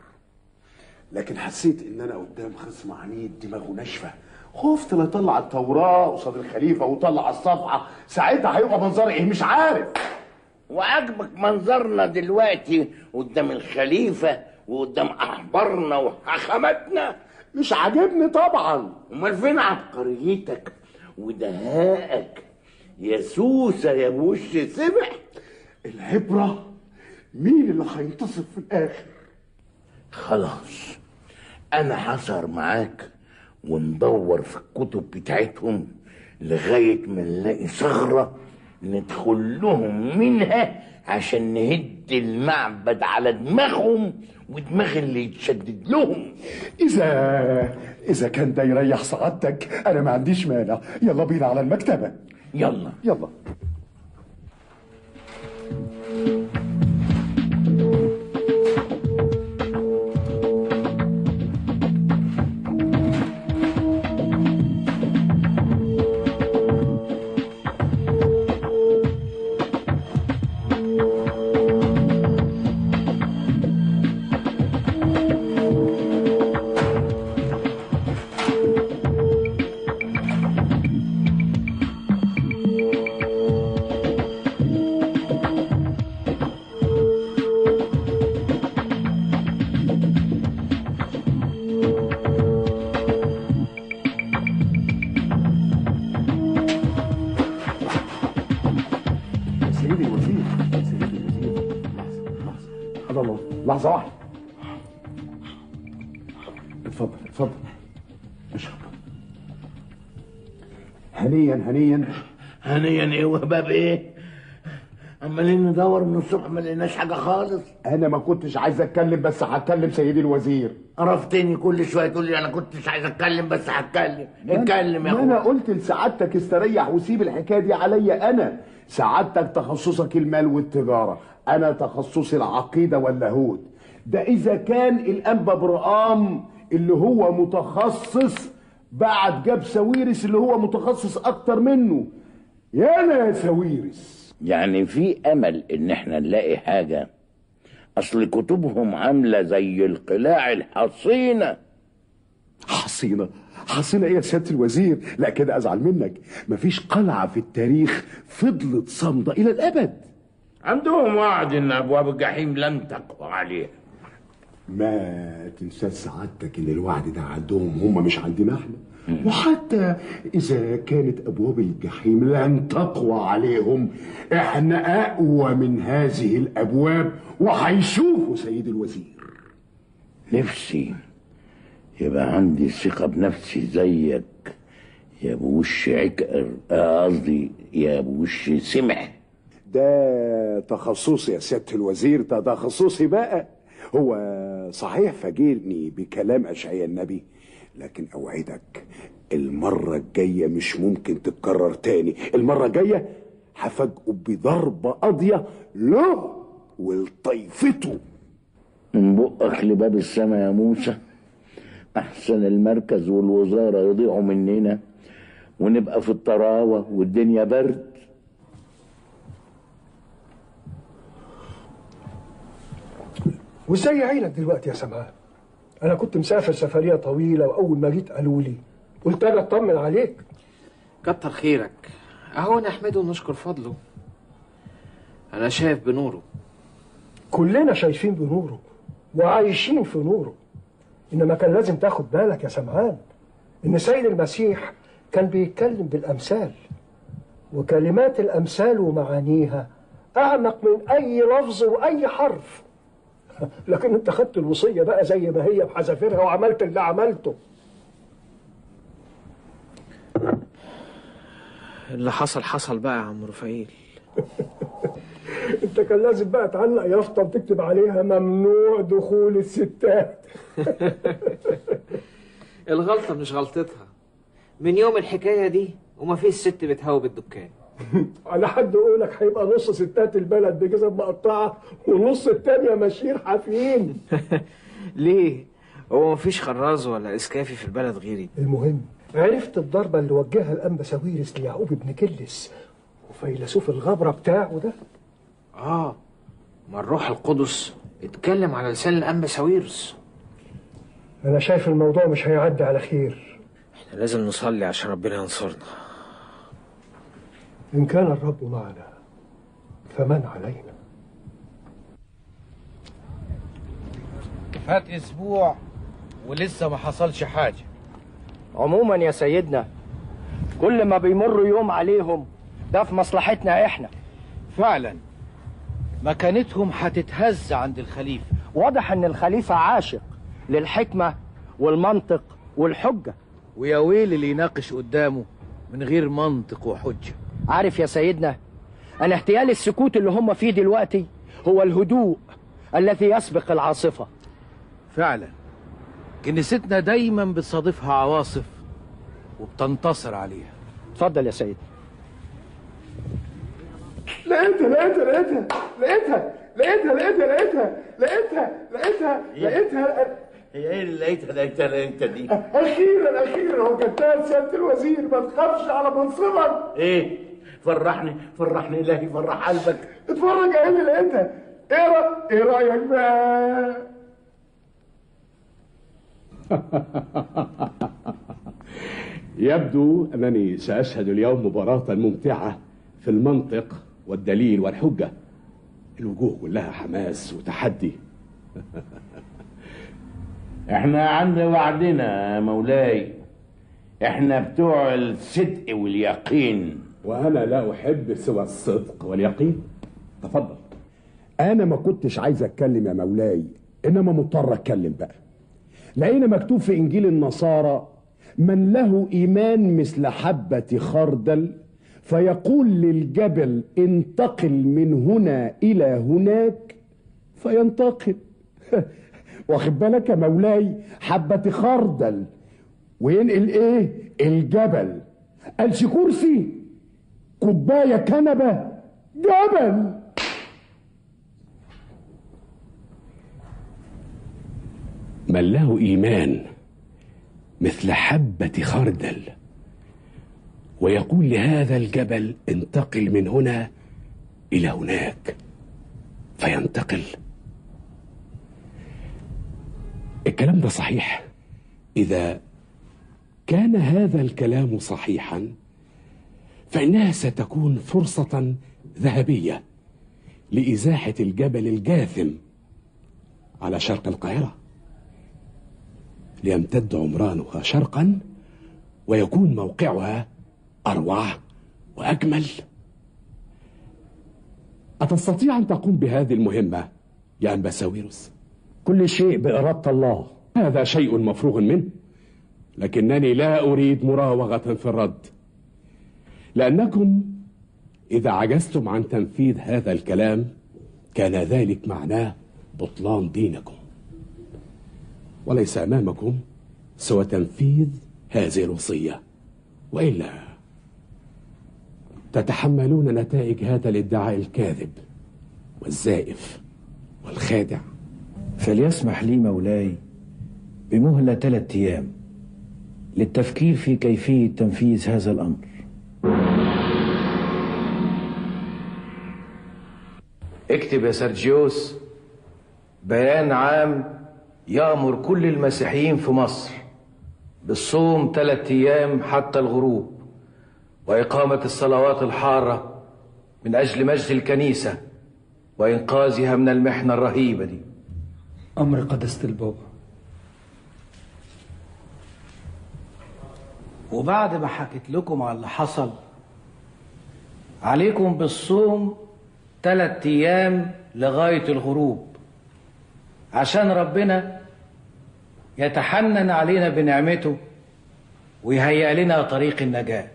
لكن حسيت إن أنا قدام خصم عنيد دماغه ناشفة. خفت لا يطلع التوراة قصاد الخليفة وطلع الصفحة، ساعتها هيبقى منظري إيه مش عارف. وعجبك منظرنا دلوقتي قدام الخليفة وقدام أحبارنا وحخامتنا؟ مش عاجبني طبعا. امال فين عبقريتك ودهائك يا سوسة يا بوش سمح؟ العبرة مين اللي هينتصر في الآخر؟ خلاص أنا حصر معاك وندور في الكتب بتاعتهم لغاية ما نلاقي ثغرة ندخل لهم منها عشان نهد المعبد على دماغهم ودماغ اللي يتشدد لهم. إذا كان ده يريح سعادتك أنا ما عنديش مانع. يلا بينا على المكتبة. يلا يلا. لحظة واحدة. اتفضل اشرب. هنيا ايه وهباب ايه؟ عمالين ندور من الصبح ما لقيناش حاجة خالص. انا ما كنتش عايز اتكلم بس هتكلم سيدي الوزير. عرفتني كل شوية تقول لي انا كنتش عايز اتكلم بس هتكلم. اتكلم يا اخويا. انا قلت لسعادتك استريح وسيب الحكاية دي عليا انا. سعادتك تخصصك المال والتجارة، انا تخصصي العقيدة واللاهوت. ده اذا كان الانبا برقام اللي هو متخصص بعد جاب ساويرس اللي هو متخصص اكتر منه. يا ساويرس، يعني في امل ان احنا نلاقي حاجة؟ اصل كتبهم عاملة زي القلاع الحصينة. حصينة ايه يا سيادة الوزير؟ لا كده ازعل منك. مفيش قلعة في التاريخ فضلت صامدة الى الابد. عندهم وعد ان ابواب الجحيم لن تقوى عليها. ما تنساش سعادتك ان الوعد ده عندهم هم مش عندنا احنا. وحتى اذا كانت ابواب الجحيم لن تقوى عليهم احنا اقوى من هذه الابواب وهيشوفوا سيد الوزير. نفسي يبقى عندي ثقة بنفسي زيك يا ابو وش عكر، قصدي يا ابو وش سمح. ده تخصصي يا سيادة الوزير، ده تخصصي بقى. هو صحيح فاجئني بكلام أشعياء النبي، لكن أوعدك المرة الجاية مش ممكن تتكرر تاني. المرة الجاية هفاجئه بضربة قاضية له ولطيفته. من بقك لباب السما يا موسى، أحسن المركز والوزارة يضيعوا مننا ونبقى في الطراوة والدنيا برد. وازاي عينك دلوقتي يا سمعان؟ انا كنت مسافر سفريه طويله واول ما جيت قالوا لي قلت انا اطمن عليك. كتر خيرك، اهو نحمده ونشكر فضله. انا شايف بنوره. كلنا شايفين بنوره وعايشين في نوره. إنما كان لازم تاخد بالك يا سمعان إن سيد المسيح كان بيتكلم بالأمثال، وكلمات الأمثال ومعانيها أعمق من أي لفظ وأي حرف. لكن أنت خدت الوصية بقى زي ما هي بحذافيرها وعملت اللي عملته. اللي حصل حصل بقى يا عم رفائيل. انت كان لازم بقى تعلق يافطه وتكتب عليها ممنوع دخول الستات. الغلطة مش غلطتها، من يوم الحكاية دي وما فيش ست بتهوب الدكان. على حد يقولك هيبقى نص ستات البلد بجزم مقطعة والنص التانية ماشيين حافيين. ليه؟ هو مفيش خراز ولا اسكافي في البلد غيري. المهم عرفت الضربة اللي وجهها الأنبا ساويرس ليعقوب ابن كلس وفيلسوف الغبرة بتاعه ده؟ ما الروح القدس اتكلم على لسان الأنبا ساويرس. أنا شايف الموضوع مش هيعدي على خير. احنا لازم نصلي عشان ربنا ينصرنا. إن كان الرب معنا فمن علينا. فات اسبوع ولسه ما حصلش حاجه. عموما يا سيدنا كل ما بيمر يوم عليهم ده في مصلحتنا احنا. فعلا مكانتهم هتتهز عند الخليفه. واضح ان الخليفه عاشق للحكمه والمنطق والحجه. ويا ويل اللي يناقش قدامه من غير منطق وحجه. عارف يا سيدنا انا احتيال السكوت اللي هم فيه دلوقتي هو الهدوء الذي يسبق العاصفه. فعلا كنيستنا دايما بتصادفها عواصف وبتنتصر عليها. اتفضل يا سيدي. لقيتها. هي ايه اللي لقيتها دي؟ اخيرا هو كتاب سيادة الوزير، ما تخافش على منصبك. ايه؟ فرحني الهي، فرح قلبك. اتفرج ايه اللي لقيتها. ايه رايك بقى؟ يبدو أنني سأشهد اليوم مباراة ممتعة في المنطق والدليل والحجة. الوجوه كلها حماس وتحدي. احنا عند وعدنا يا مولاي، احنا بتوع الصدق واليقين. وأنا لا أحب سوى الصدق واليقين. تفضل. أنا ما كنتش عايز أتكلم يا مولاي، إنما مضطر أتكلم بقى. لقينا مكتوب في إنجيل النصارى: من له إيمان مثل حبة خردل فيقول للجبل انتقل من هنا إلى هناك فينتقل. واخد بالك يا مولاي؟ حبة خردل وينقل إيه؟ الجبل. قالش كرسي، كوباية، كنبة، جبل. من له إيمان مثل حبة خردل ويقول لهذا الجبل انتقل من هنا إلى هناك فينتقل. الكلام ده صحيح. إذا كان هذا الكلام صحيحا فإنها ستكون فرصة ذهبية لإزاحة الجبل الجاثم على شرق القاهرة، ليمتد عمرانها شرقا ويكون موقعها أروع وأجمل. أتستطيع أن تقوم بهذه المهمة يا أنبا ساويرس؟ كل شيء بإرادة الله. هذا شيء مفروغ منه، لكنني لا أريد مراوغة في الرد، لأنكم إذا عجزتم عن تنفيذ هذا الكلام كان ذلك معناه بطلان دينكم، وليس أمامكم سوى تنفيذ هذه الوصية، وإلا تتحملون نتائج هذا الادعاء الكاذب والزائف والخادع. فليسمح لي مولاي بمهلة 3 أيام للتفكير في كيفية تنفيذ هذا الأمر. اكتب يا سيرجيوس بيان عام يأمر كل المسيحيين في مصر بالصوم 3 أيام حتى الغروب، وإقامة الصلوات الحارة من أجل مجد الكنيسة وإنقاذها من المحنة الرهيبة دي. أمر قداسة البابا. وبعد ما حكيت لكم على اللي حصل، عليكم بالصوم 3 أيام لغاية الغروب، عشان ربنا يتحنن علينا بنعمته ويهيئ لنا طريق النجاة.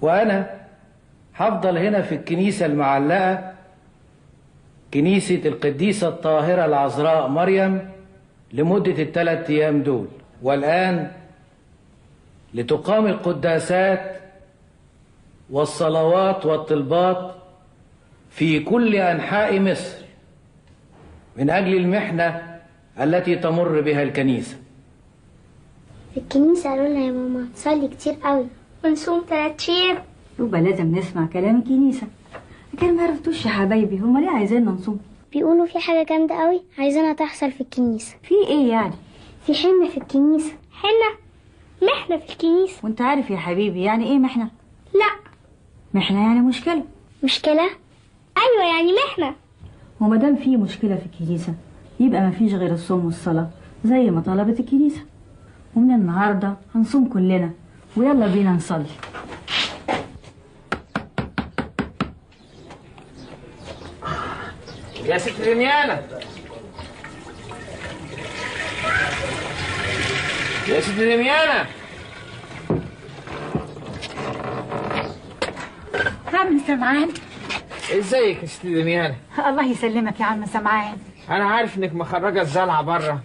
وأنا هفضل هنا في الكنيسة المعلقة، كنيسة القديسة الطاهرة العذراء مريم، لمدة 3 أيام دول. والآن لتقام القداسات والصلوات والطلبات في كل أنحاء مصر من أجل المحنة التي تمر بها الكنيسة. في الكنيسة قالوا لنا يا ماما نصلي كتير قوي ونصوم 3 أيام. يبقى لازم نسمع كلام الكنيسة. لكن ما عرفتوش يا حبايبي، هما ليه عايزيننا نصوم؟ بيقولوا في حاجة جامدة قوي عايزينها تحصل في الكنيسة. في ايه يعني؟ في حنة في الكنيسة. حنة؟ محنة في الكنيسة. وانت عارف يا حبيبي يعني ايه محنة؟ لا. محنة يعني مشكلة. مشكلة؟ ايوه يعني محنة. ومادام في مشكلة في الكنيسة يبقى ما فيش غير الصوم والصلاة زي ما طلبت الكنيسة. ومن النهاردة هنصوم كلنا، ويلا بينا نصلي. يا ست دميانة، يا ست دميانة. عم سمعان، ازيك يا ست دميانة؟ الله يسلمك يا عم سمعان. انا عارف انك مخرجة الزلعة بره،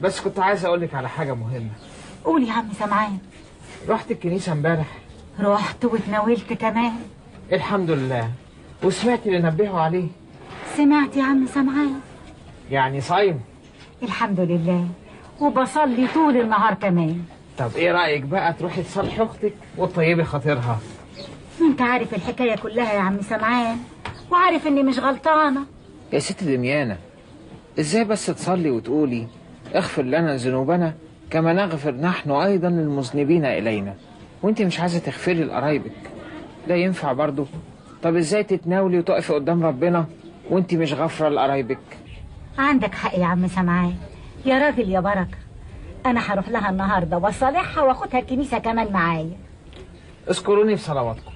بس كنت عايز اقولك على حاجة مهمة. قول يا عم سمعان. رحت الكنيسة امبارح؟ رحت واتناولت كمان. الحمد لله. وسمعت اللي نبهوا عليه؟ سمعت يا عم سمعان. يعني صايم؟ الحمد لله، وبصلي طول النهار كمان. طب ايه رأيك بقى تروحي تصالحي اختك وتطيبي خاطرها؟ انت عارف الحكاية كلها يا عم سمعان، وعارف اني مش غلطانة. يا ست دميانة، ازاي بس تصلي وتقولي اغفر لنا ذنوبنا كما نغفر نحن ايضا للمذنبين الينا، وانت مش عايزة تغفري لقرايبك؟ ده ينفع برضو؟ طب ازاي تتناولي وتقفي قدام ربنا وانت مش غافرة لقرايبك؟ عندك حق يا عم سمعان، يا راجل يا بركة. انا هروح لها النهارده واصالحها واخدها الكنيسة كمان معايا. اذكروني في صلواتكم.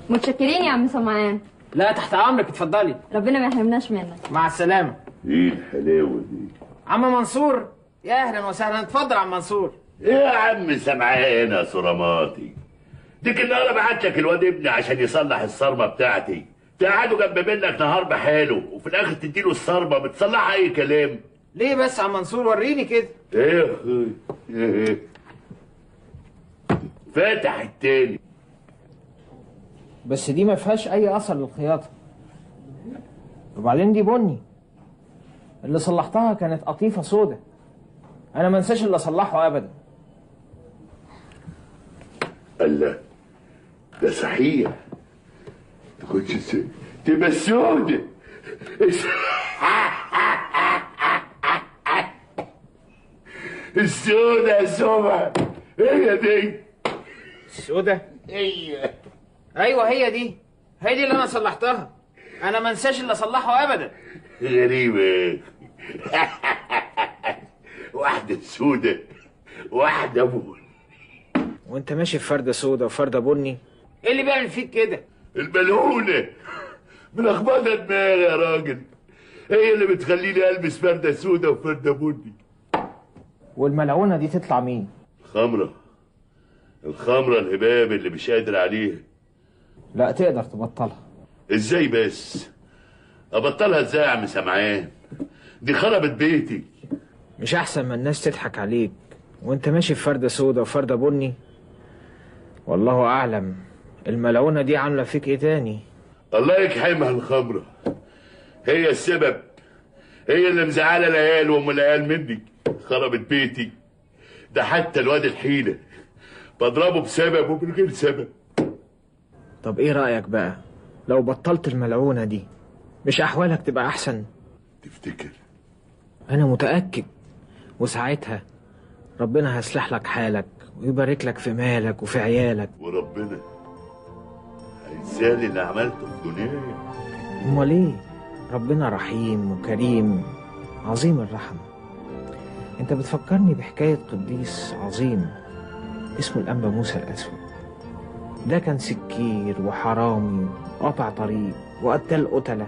متشكرين يا عم سمعان. لا تحت امرك، اتفضلي. ربنا ما يحرمناش منك. مع السلامة. ايه الحلاوة دي؟ عم منصور، يا اهلا وسهلا. اتفضل عم منصور. ايه يا عم سمعان يا صراماتي؟ ديك النهارده بعت لك الواد ابني عشان يصلح الصرمه بتاعتي، تقعدوا جنب منك نهار بحاله وفي الاخر تديله الصرمه بتصلحها اي كلام. ليه بس يا عم منصور؟ وريني كده. ايه يا اخوي؟ ايه فاتح التاني. بس دي ما فيهاش اي اثر للخياطه، وبعدين دي بني. اللي صلحتها كانت قطيفه سودة. انا ما انساش اللي اصلحه ابدا. الله، ده صحيح. تكونش تبقى سودة. السودة يا سمع، هي دي السودة؟ ايوه هي دي اللي انا صلحتها. انا ما انساش اللي اصلحه ابدا. غريبة. واحدة سودة واحدة بني. وانت ماشي في فردة سودة وفردة بني؟ ايه اللي بيعمل فيك كده؟ الملهونة ملخبطة دماغي يا راجل، هي اللي بتخليني البس فردة سودة وفردة بني. والملعونة دي تطلع مين؟ الخمرة الهباب اللي مش قادر عليها. لا تقدر تبطلها. ازاي بس؟ ابطلها ازاي يا عم سمعان؟ دي خربت بيتي. مش احسن ما الناس تضحك عليك وانت ماشي في فردة سودة وفردة بني؟ والله اعلم الملعونة دي عاملة فيك ايه تاني. الله يكحمها الخمرة، هي السبب، هي اللي مزعلة العيال وام العيال مني. خربت بيتي. ده حتى الواد الحيلة بضربه بسبب ومن غير سبب. طب ايه رأيك بقى لو بطلت الملعونة دي؟ مش احوالك تبقى احسن؟ تفتكر؟ انا متأكد، وساعتها ربنا هيصلح لك حالك ويبارك لك في مالك وفي عيالك. وربنا هينسالي اللي عملته في دنياي. امال ايه؟ ربنا رحيم وكريم عظيم الرحمة. انت بتفكرني بحكاية قديس عظيم اسمه الأنبا موسى الأسود. ده كان سكير وحرامي وقطع طريق وقتل قتلة،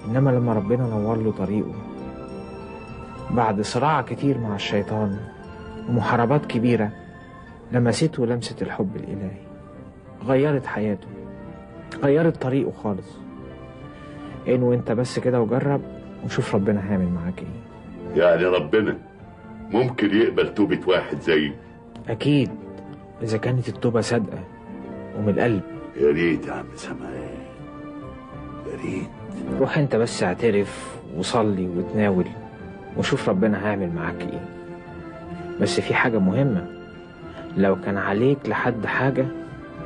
إنما لما ربنا نور له طريقه بعد صراع كتير مع الشيطان ومحاربات كبيرة لمسته لمسة الحب الإلهي، غيرت حياته، غيرت طريقه خالص. إنه أنت بس كده وجرب وشوف ربنا هيعمل معاك إيه. يعني ربنا ممكن يقبل توبة واحد زيي؟ أكيد إذا كانت التوبة صادقة ومن القلب. يا ريت يا عم سمعان، يا ريت. روح أنت بس اعترف وصلي وتناول وشوف ربنا هيعمل معاك إيه. بس في حاجة مهمة، لو كان عليك لحد حاجة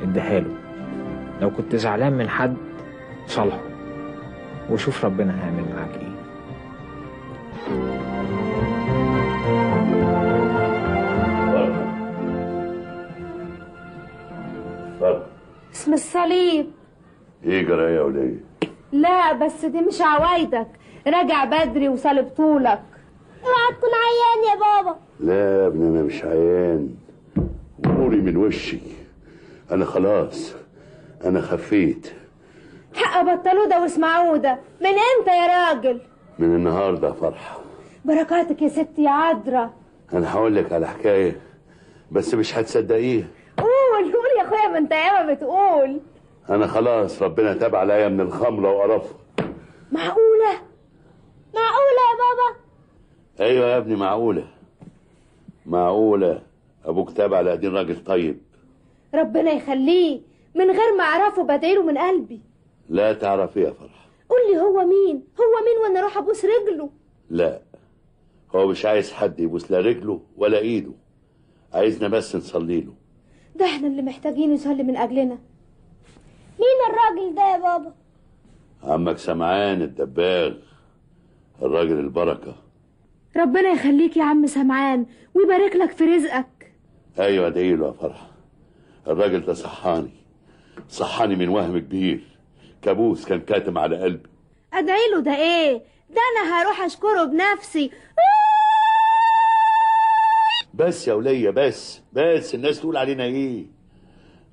اديها له، لو كنت زعلان من حد صالحه وشوف ربنا هيعمل معاك إيه. اسم الصليب. ايه جرى يا وليه؟ لا بس دي مش عوايدك، راجع بدري وصلب طولك. اوعى تكون عيان يا بابا. لا يا ابني انا مش عيان، نوري من وشي، انا خلاص، انا خفيت. حق بطلوده واسمعوده. من امتى يا راجل؟ من النهارده يا فرحه. بركاتك يا ستي يا عذرا. انا هقول لك على حكايه بس مش هتصدقيها. قول يا اخويا، ما انت ياما بتقول. انا خلاص ربنا تاب عليا من الخمره وقرفها. معقوله؟ معقوله يا بابا؟ ايوه يا ابني معقوله، معقوله. ابوك تاب على دين راجل طيب. ربنا يخليه، من غير ما اعرفه بدعيله من قلبي. لا تعرفيه يا فرحه. قول لي هو مين وانا اروح ابوس رجله. لا، هو مش عايز حد يبوس لا رجله ولا ايده، عايزنا بس نصلي له. ده احنا اللي محتاجين يصلي من اجلنا. مين الراجل ده يا بابا؟ عمك سمعان الدباغ، الراجل البركه. ربنا يخليك يا عم سمعان ويبارك لك في رزقك. ايوه ادعي له يا فرحه. الراجل ده صحاني من وهم كبير، كابوس كان كاتم على قلبي. ادعي له ده ايه؟ ده انا هروح اشكره بنفسي. بس يا وليه، بس الناس تقول علينا ايه؟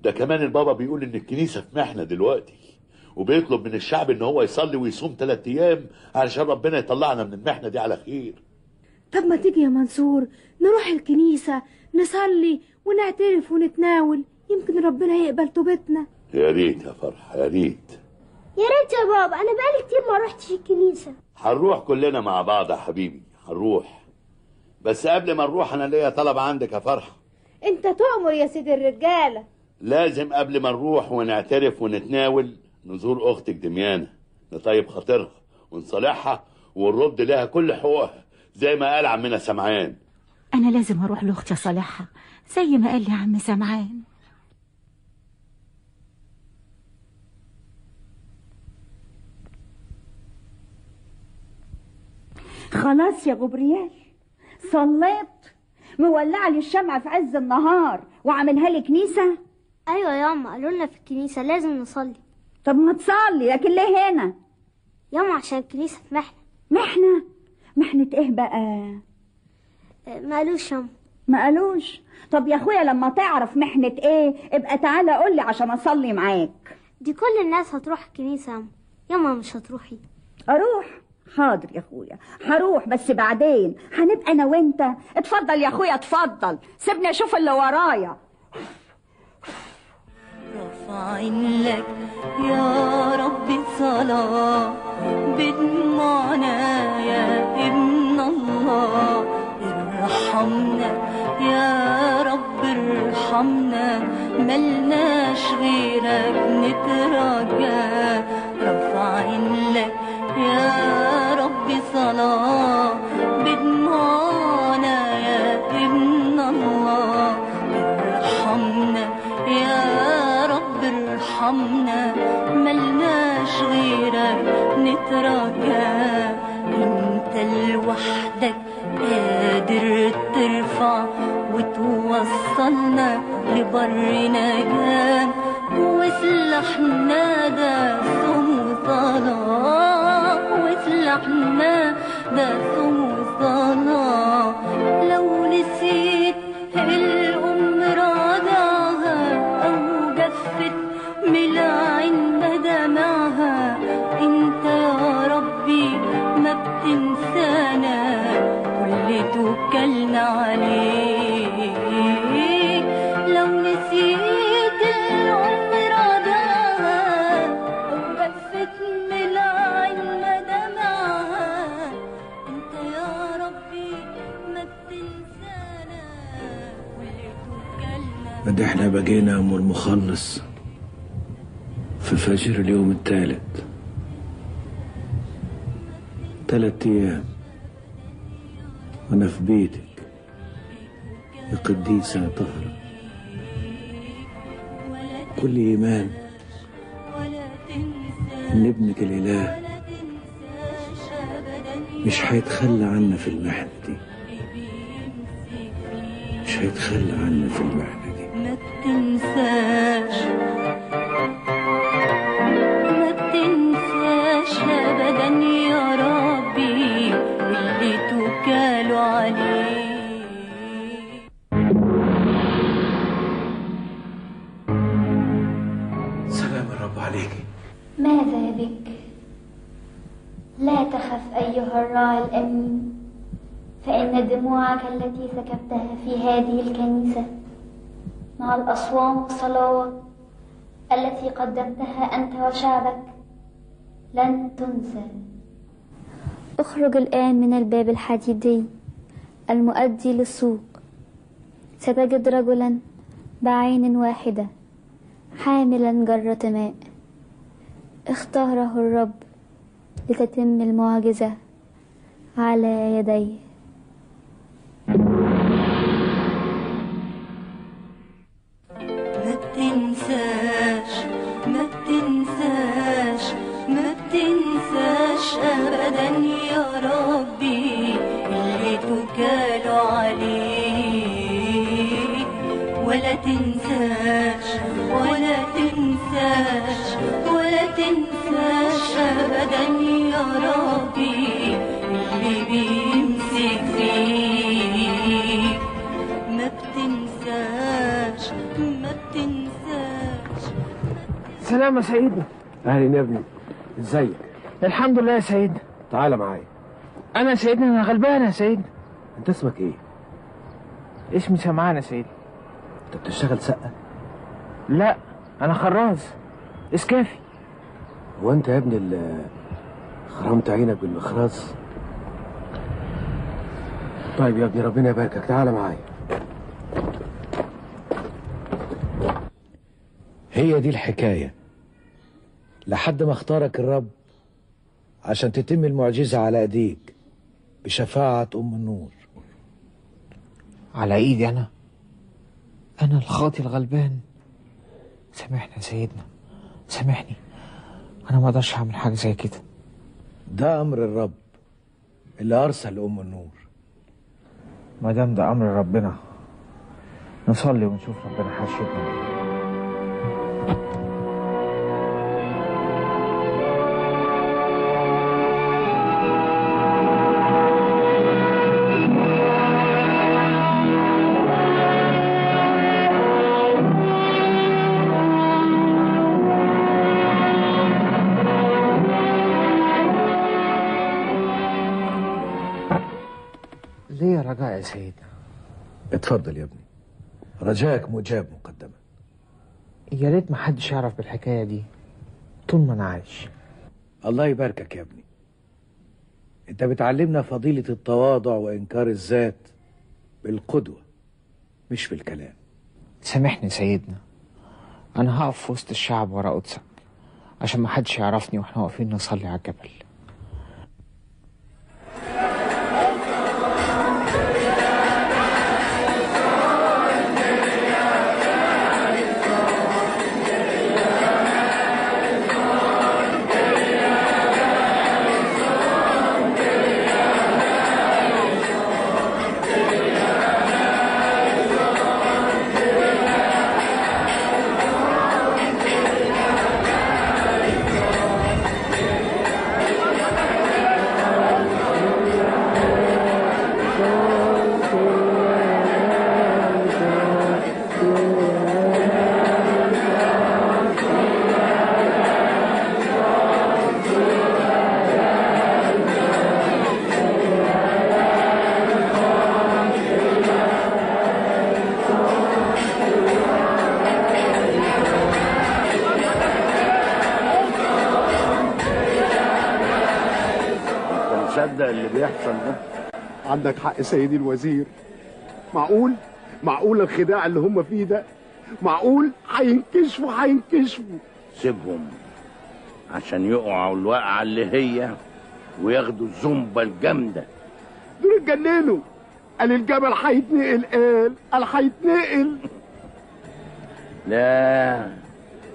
ده كمان البابا بيقول ان الكنيسه في محنه دلوقتي، وبيطلب من الشعب ان هو يصلي ويصوم 3 ايام علشان ربنا يطلعنا من المحنه دي على خير. طب ما تيجي يا منصور نروح الكنيسه نصلي ونعترف ونتناول، يمكن ربنا يقبل توبتنا. يا ريت يا فرحه، يا ريت. يا ريت يا بابا، انا بقالي كتير ما روحتش الكنيسه. هنروح كلنا مع بعض يا حبيبي، هنروح. بس قبل ما نروح انا ليا طلب عندك يا فرحه. انت تؤمر يا سيدي الرجاله. لازم قبل ما نروح ونعترف ونتناول نزور اختك دميانه، نطيب خاطرها ونصالحها ونرد لها كل حقوقها زي ما قال عمنا سمعان. انا لازم اروح لاختي اصالحها زي ما قال لي عم سمعان. خلاص يا غبريال، صليت؟ مولعه لي الشمعة في عز النهار وعاملها لي كنيسة؟ ايوه ياما، قالوا لنا في الكنيسة لازم نصلي. طب ما تصلي، لكن ليه هنا؟ ياما عشان الكنيسة في محنة. محنة ايه بقى؟ ما قالوش ياما. ما قالوش؟ طب يا اخويا لما تعرف محنة ايه ابقى تعالى قول لي عشان اصلي معاك. دي كل الناس هتروح الكنيسة ياما. ياما مش هتروحي. اروح؟ حاضر يا اخويا هروح، بس بعدين هنبقى انا وانت. اتفضل يا اخويا اتفضل، سيبني اشوف اللي ورايا. رافعين لك يا رب صلاة بدموعنا يا ابن الله، ارحمنا يا رب ارحمنا، ملناش غيرك نترجى. رافعين لك يا رب صلاة بدموعنا يا ابن الله، ارحمنا يا رب ارحمنا، ملناش غيرك نترجى. انت لوحدك قادر ترفع وتوصلنا لبر نجاة، وسلاحنا ده صوم صلاة، وسلاحنا ده صوم صلاة. حزن عليك. لو نسيت العمر ضاع أو جفت من العين دمعها، انت يا ربي ما بتنسانا واللي توكلنا. بدي احنا بقينا ام المخلص في فجر اليوم الثالث، 3 أيام وانا في بيتك يا قديسة يا طهرة. كل ايمان ان ابنك الاله مش هيتخلى عنا في المحنة دي، مش هيتخلى عنا في المحنة دي. ما تنساش ابدا يا ربي اللي توكلوا عليه. سلام الرب عليك. ماذا بك؟ لا تخف أيها الراعي الأمين، فإن دموعك التي سكبتها في هذه الكنيسة مع الأصوام والصلوات التي قدمتها أنت وشعبك لن تنسى. اخرج الآن من الباب الحديدي المؤدي للسوق، ستجد رجلا بعين واحدة حاملا جرة ماء، اختاره الرب لتتم المعجزة على يديه. ما تنساش ما تنساش ما تنساش أبدا يا ربي اللي توكلوا عليه. ولا تنساش ولا تنساش ولا تنساش أبدا يا ربي اللي بيمسك فيك. ما بتنساش ما بتنساش. سلام يا سيدنا. اهلا يا ابني، ازيك؟ الحمد لله يا سيدنا. تعالى معايا. انا يا سيدنا انا غلبان يا سيدنا. انت اسمك ايه؟ اسمي سمعان يا سيدنا. انت بتشتغل سقة؟ لا انا خراز اسكافي. هو انت يا ابني اللي خرمت عينك بالمخراز؟ طيب يا ابني ربنا يباركك، تعالى معايا. هي دي الحكاية، لحد ما اختارك الرب عشان تتم المعجزة على ايديك بشفاعة ام النور. على ايدي انا الخاطي الغلبان. سامحني يا سيدنا، سامحني، انا ما اقدرش اعمل حاجة زي كده. ده امر الرب اللي ارسل ام النور. ما دام ده امر ربنا نصلي ونشوف ربنا هيرشدنا. ليه رجاء يا سيدنا؟ اتفضل يا ابني، رجاك مجاب مقدما. يا ريت ما حدش يعرف بالحكاية دي طول ما انا عايش. الله يباركك يا ابني، انت بتعلمنا فضيلة التواضع وانكار الذات بالقدوة مش بالكلام. سامحني سيدنا، انا هقف في وسط الشعب ورا قدسك عشان ما حدش يعرفني واحنا واقفين نصلي على الجبل. مصدق اللي بيحصل ده. عندك حق سيدي الوزير. معقول الخداع اللي هم فيه ده؟ معقول هينكشفوا؟ سيبهم عشان يقعوا الوقعة اللي هي وياخدوا الزنبة الجامدة. دول اتجننوا. قال الجبل هيتنقل، قال هيتنقل. لا،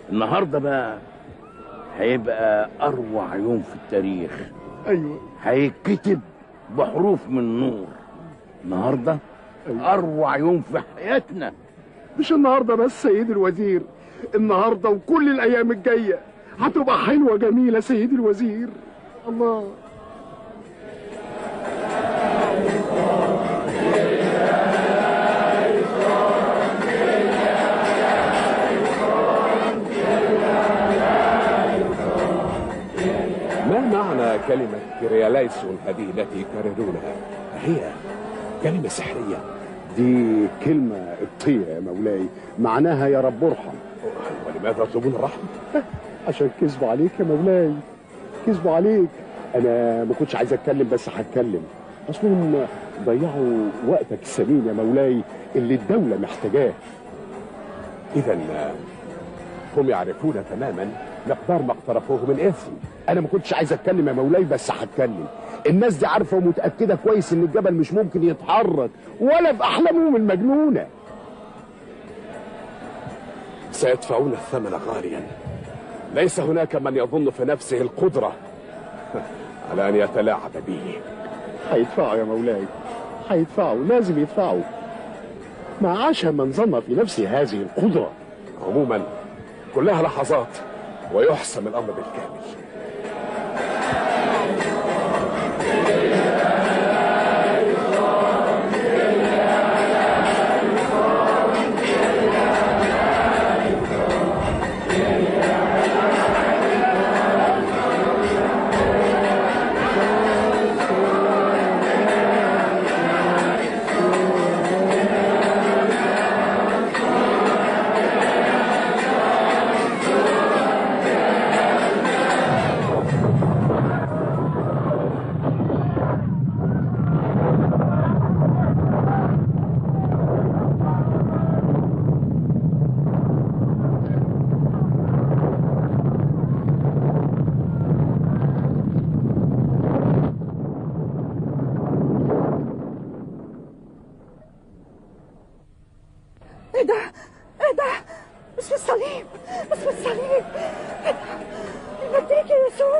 النهارده بقى هيبقى اروع يوم في التاريخ. ايوه، هيتكتب بحروف من نور. النهارده اروع يوم في حياتنا. مش النهارده بس سيدي الوزير، النهارده وكل الايام الجايه هتبقى حلوه جميله سيدي الوزير. الله. ما معنى كلمة كرياليسون هذه التي يكررونها؟ هي كلمة سحرية. دي كلمة قبطية يا مولاي، معناها يا رب ارحم. ولماذا يطلبون الرحمة؟ عشان كذبوا عليك يا مولاي، كذبوا عليك. أنا ما كنتش عايز أتكلم بس هتكلم. أصلهم ضيعوا وقتك الثمين يا مولاي اللي الدولة محتاجاه. إذا هم يعرفون تماما مقدار ما اقترفوه من إثم. أنا ما كنتش عايز أتكلم يا مولاي بس هتكلم. الناس دي عارفة ومتأكدة كويس إن الجبل مش ممكن يتحرك ولا في أحلامهم المجنونة. سيدفعون الثمن غاليا. ليس هناك من يظن في نفسه القدرة على أن يتلاعب به. هيدفعوا يا مولاي، هيدفعوا، لازم يدفعوا. ما عاش من ظن في نفسه هذه القدرة. عموما كلها لحظات ويحسم الأمر بالكامل. ايه ده؟ اسم الصليب، اسم الصليب. يمديك يا يسوع.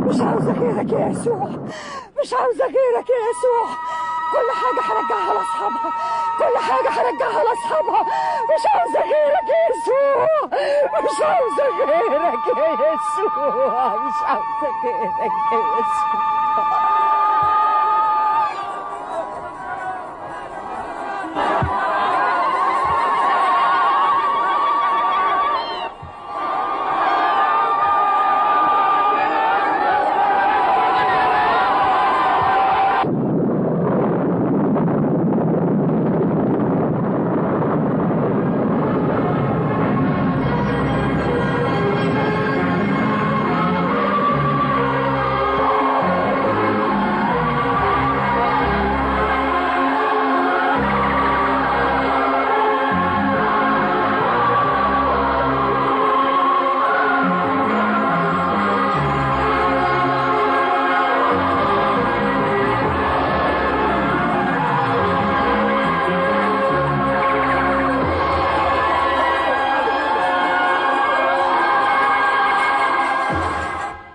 مش عاوزة غيرك يا يسوع، مش عاوزة غيرك يا يسوع. كل حاجة هرجعها لأصحابها، كل حاجة هرجعها لأصحابها. مش عاوزة غيرك يا يسوع، مش عاوزة غيرك يا يسوع، مش عاوزة غيرك يا يسوع.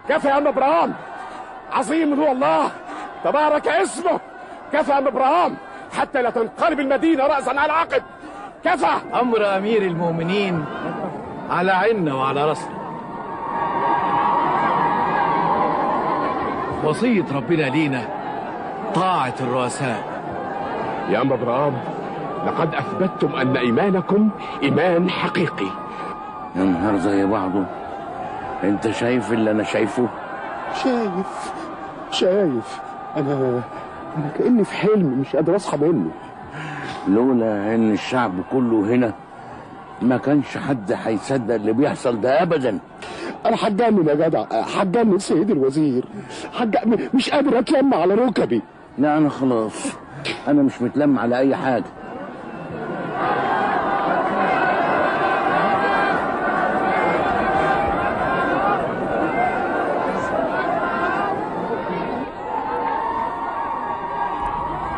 كفى يا ام ابراهام، عظيم هو الله، تبارك اسمه. كفى يا ام ابراهام حتى لا تنقلب المدينه راسا على عقب. كفى. امر امير المؤمنين على عيننا وعلى راسنا. وصيه ربنا لينا طاعه الرؤساء. يا ام ابراهام لقد أثبتتم أن إيمانكم إيمان حقيقي. يا نهار زي بعضه. انت شايف اللي انا شايفه؟ شايف. انا كأني في حلم مش قادر اصحى منه. لولا ان الشعب كله هنا ما كانش حد هيصدق اللي بيحصل ده ابدا. انا هتجنن يا جدع، هتجنن سيد الوزير، مش قادر اتلم على ركبي. لا انا خلاص، انا مش متلم على اي حاجه.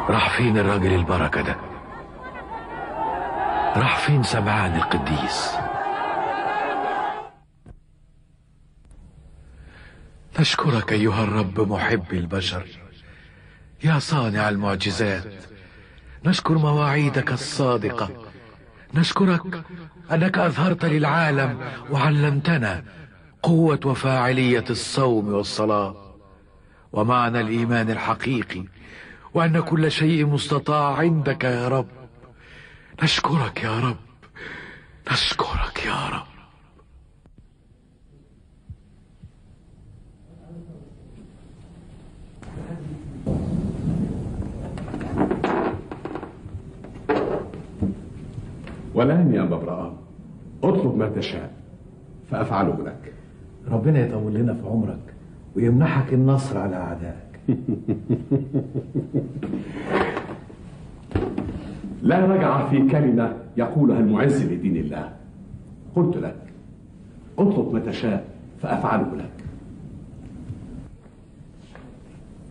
راح فين الراجل البركة ده؟ راح فين سمعان القديس؟ نشكرك أيها الرب محب البشر يا صانع المعجزات. نشكر مواعيدك الصادقة. نشكرك أنك أظهرت للعالم وعلمتنا قوة وفاعلية الصوم والصلاة ومعنى الإيمان الحقيقي، وأن كل شيء مستطاع عندك يا رب. نشكرك يا رب، نشكرك يا رب. والآن يا أبا إبراهيم اطلب ما تشاء فأفعله لك. ربنا يطول لنا في عمرك ويمنحك النصر على أعدائك. لا رجع في كلمة يقولها المعز لدين الله. قلت لك اطلب ما تشاء فأفعله لك.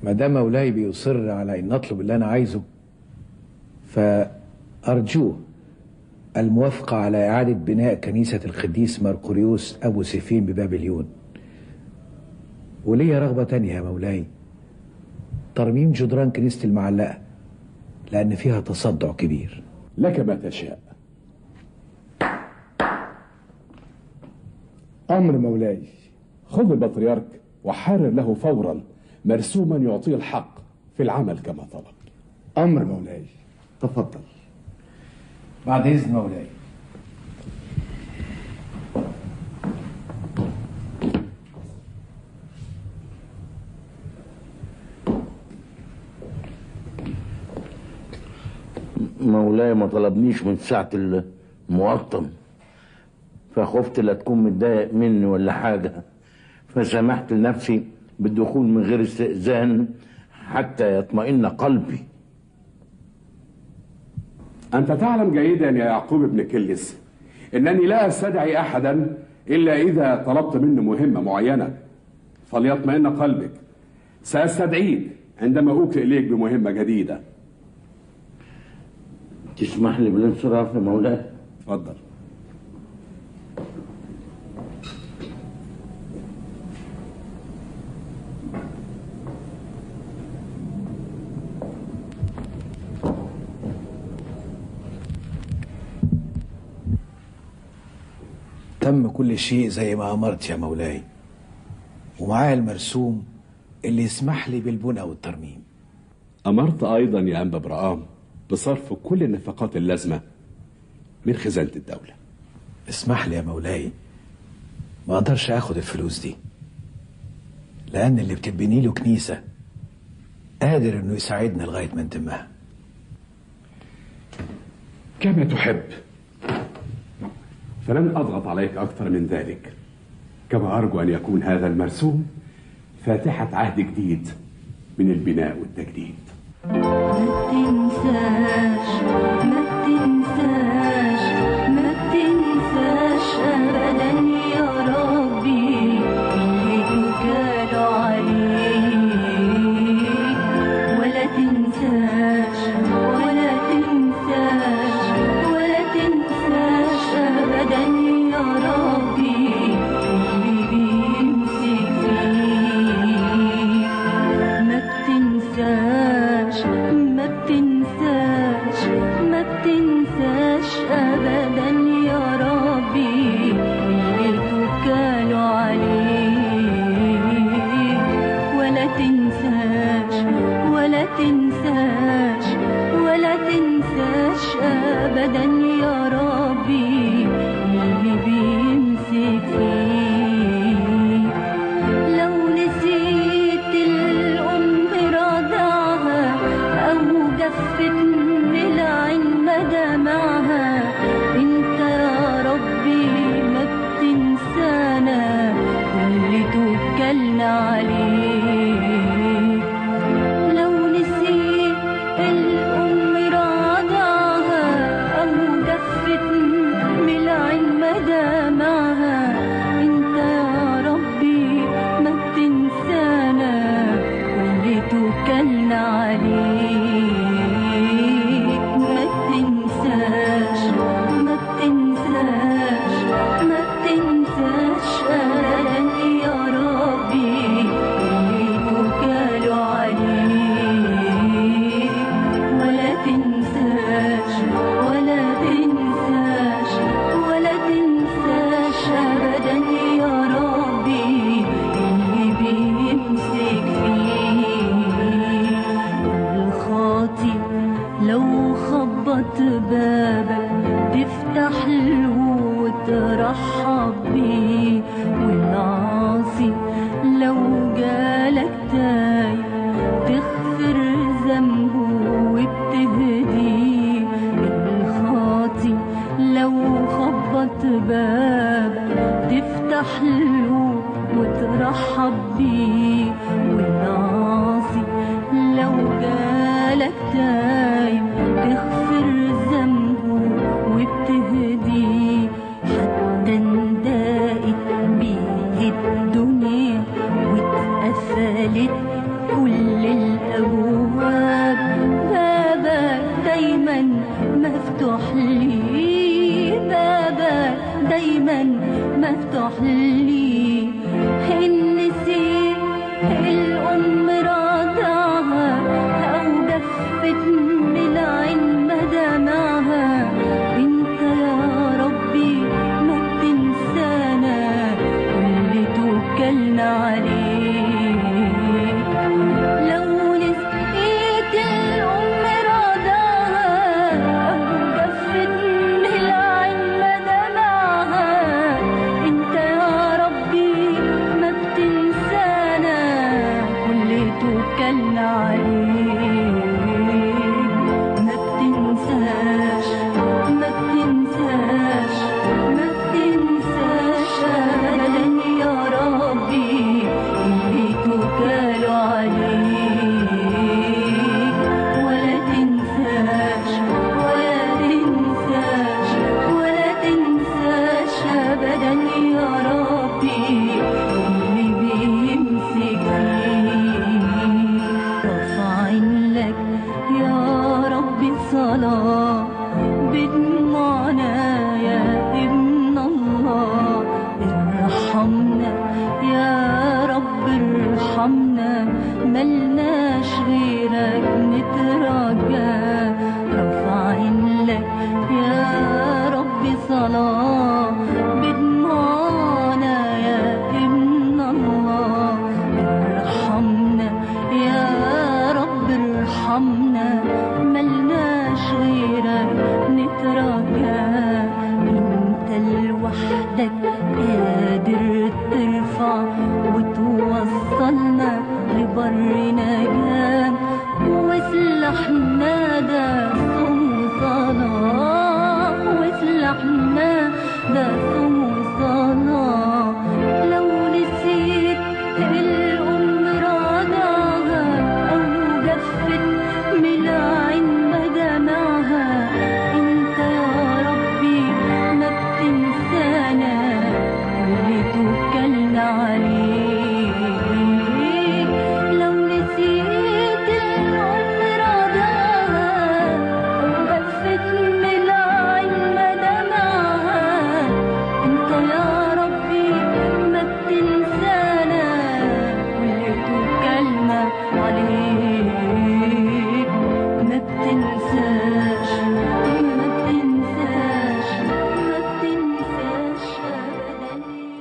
ما دام مولاي بيصر على ان اطلب اللي انا عايزه، فارجوه الموافقة على إعادة بناء كنيسة القديس مرقريوس أبو سيفين ببابليون. وليا رغبة تانية يا مولاي، ترميم جدران كنيسة المعلقة لأن فيها تصدع كبير. لك ما تشاء. أمر مولاي. خذ البطريرك وحرر له فورا مرسوما يعطيه الحق في العمل كما طلب. أمر مولاي. تفضل. بعد إذن مولاي. مولاي ما طلبنيش من ساعة المقطم، فخفت لا تكون متضايق مني ولا حاجة، فسمحت لنفسي بالدخول من غير استئذان حتى يطمئن قلبي. أنت تعلم جيدا يا يعقوب بن كلس إنني لا أستدعي أحدا إلا إذا طلبت منه مهمة معينة، فليطمئن قلبك. سأستدعيك عندما أوكل إليك بمهمة جديدة. تسمح لي بالانصراف يا مولاي؟ اتفضل. تم كل شيء زي ما أمرت يا مولاي، ومعايا المرسوم اللي يسمح لي بالبناء والترميم. أمرت أيضا يا أنبا إبراهيم بصرف كل النفقات اللازمة من خزانة الدولة. اسمح لي يا مولاي، ما أقدرش أخد الفلوس دي، لأن اللي بتبني له كنيسة قادر إنه يساعدنا لغاية ما نتمها. كما تحب، فلن أضغط عليك أكثر من ذلك. كما أرجو أن يكون هذا المرسوم فاتحة عهد جديد من البناء والتجديد. ما تنساش ما تنساش ما تنساش أبدا يا ربي اللي توكلوا عليك، ولا تنساش ولا تنساش ولا تنساش أبدا يا ربي اللي بيمسك فيك. ما بتنساش ما بتنساش ما بتنساش أبدا يا ربي اللي توكلوا عليك، ولا تنساش ولا تنساش ولا تنساش أبدا يا ربي اللي بيمسك فيه. لو نسيت الأم رضعها أو جفت من العين مدامعها، انت يا ربي ما بتنسانا واللي توكلنا عليك. لو نسيت الأم رضعها أو جفت من العين مدامعها، انت يا ربي ما بتنسانا واللي توكلنا عليك. ما بتنساش ما بتنساش ما بتنساش أبدا يا ربي اللي توكلوا عليك. ولا تنساش ولا تنساش ولا تنساش أبدا يا ربي اللي بيمسك فيه. الخاطئ لو خبط بابك تفتح له وترحب بيه، والعاصي لو جالك تايه تغفر ذنبه وبتهديه. الخاطئ لو خبط بابك تفتح له وترحب بيه، والعاصي لو جالك تايه تغفر ذنبه وبتهديه. حتى اندقت بيه الدنيا واتقفلت كل الأبواب، بابك دايما مفتوح لي، بابك دايما مفتوح لي. إن نسيت الأم رضعها أو جفت من العين مدامعها، انت يا ربي ما بتنسانا واللي توكلنا عليك. لو نسيت الأم رضعها أو جفت من العين مدامعها، انت يا ربي ما بتنسانا واللي توكلنا عليك. ما بتنساش ما بتنساش ما بتنساش أبدا يا ربي اللي توكلوا عليك. ولا تنساش ولا تنساش ولا تنساش أبدا يا ربي اللي بيمسك فيه. رافعين لك يا ربي الصلاة بدموعنا يا ابن الله. ارحمنا يا رب ارحمنا، ملناش غيرك نترجى.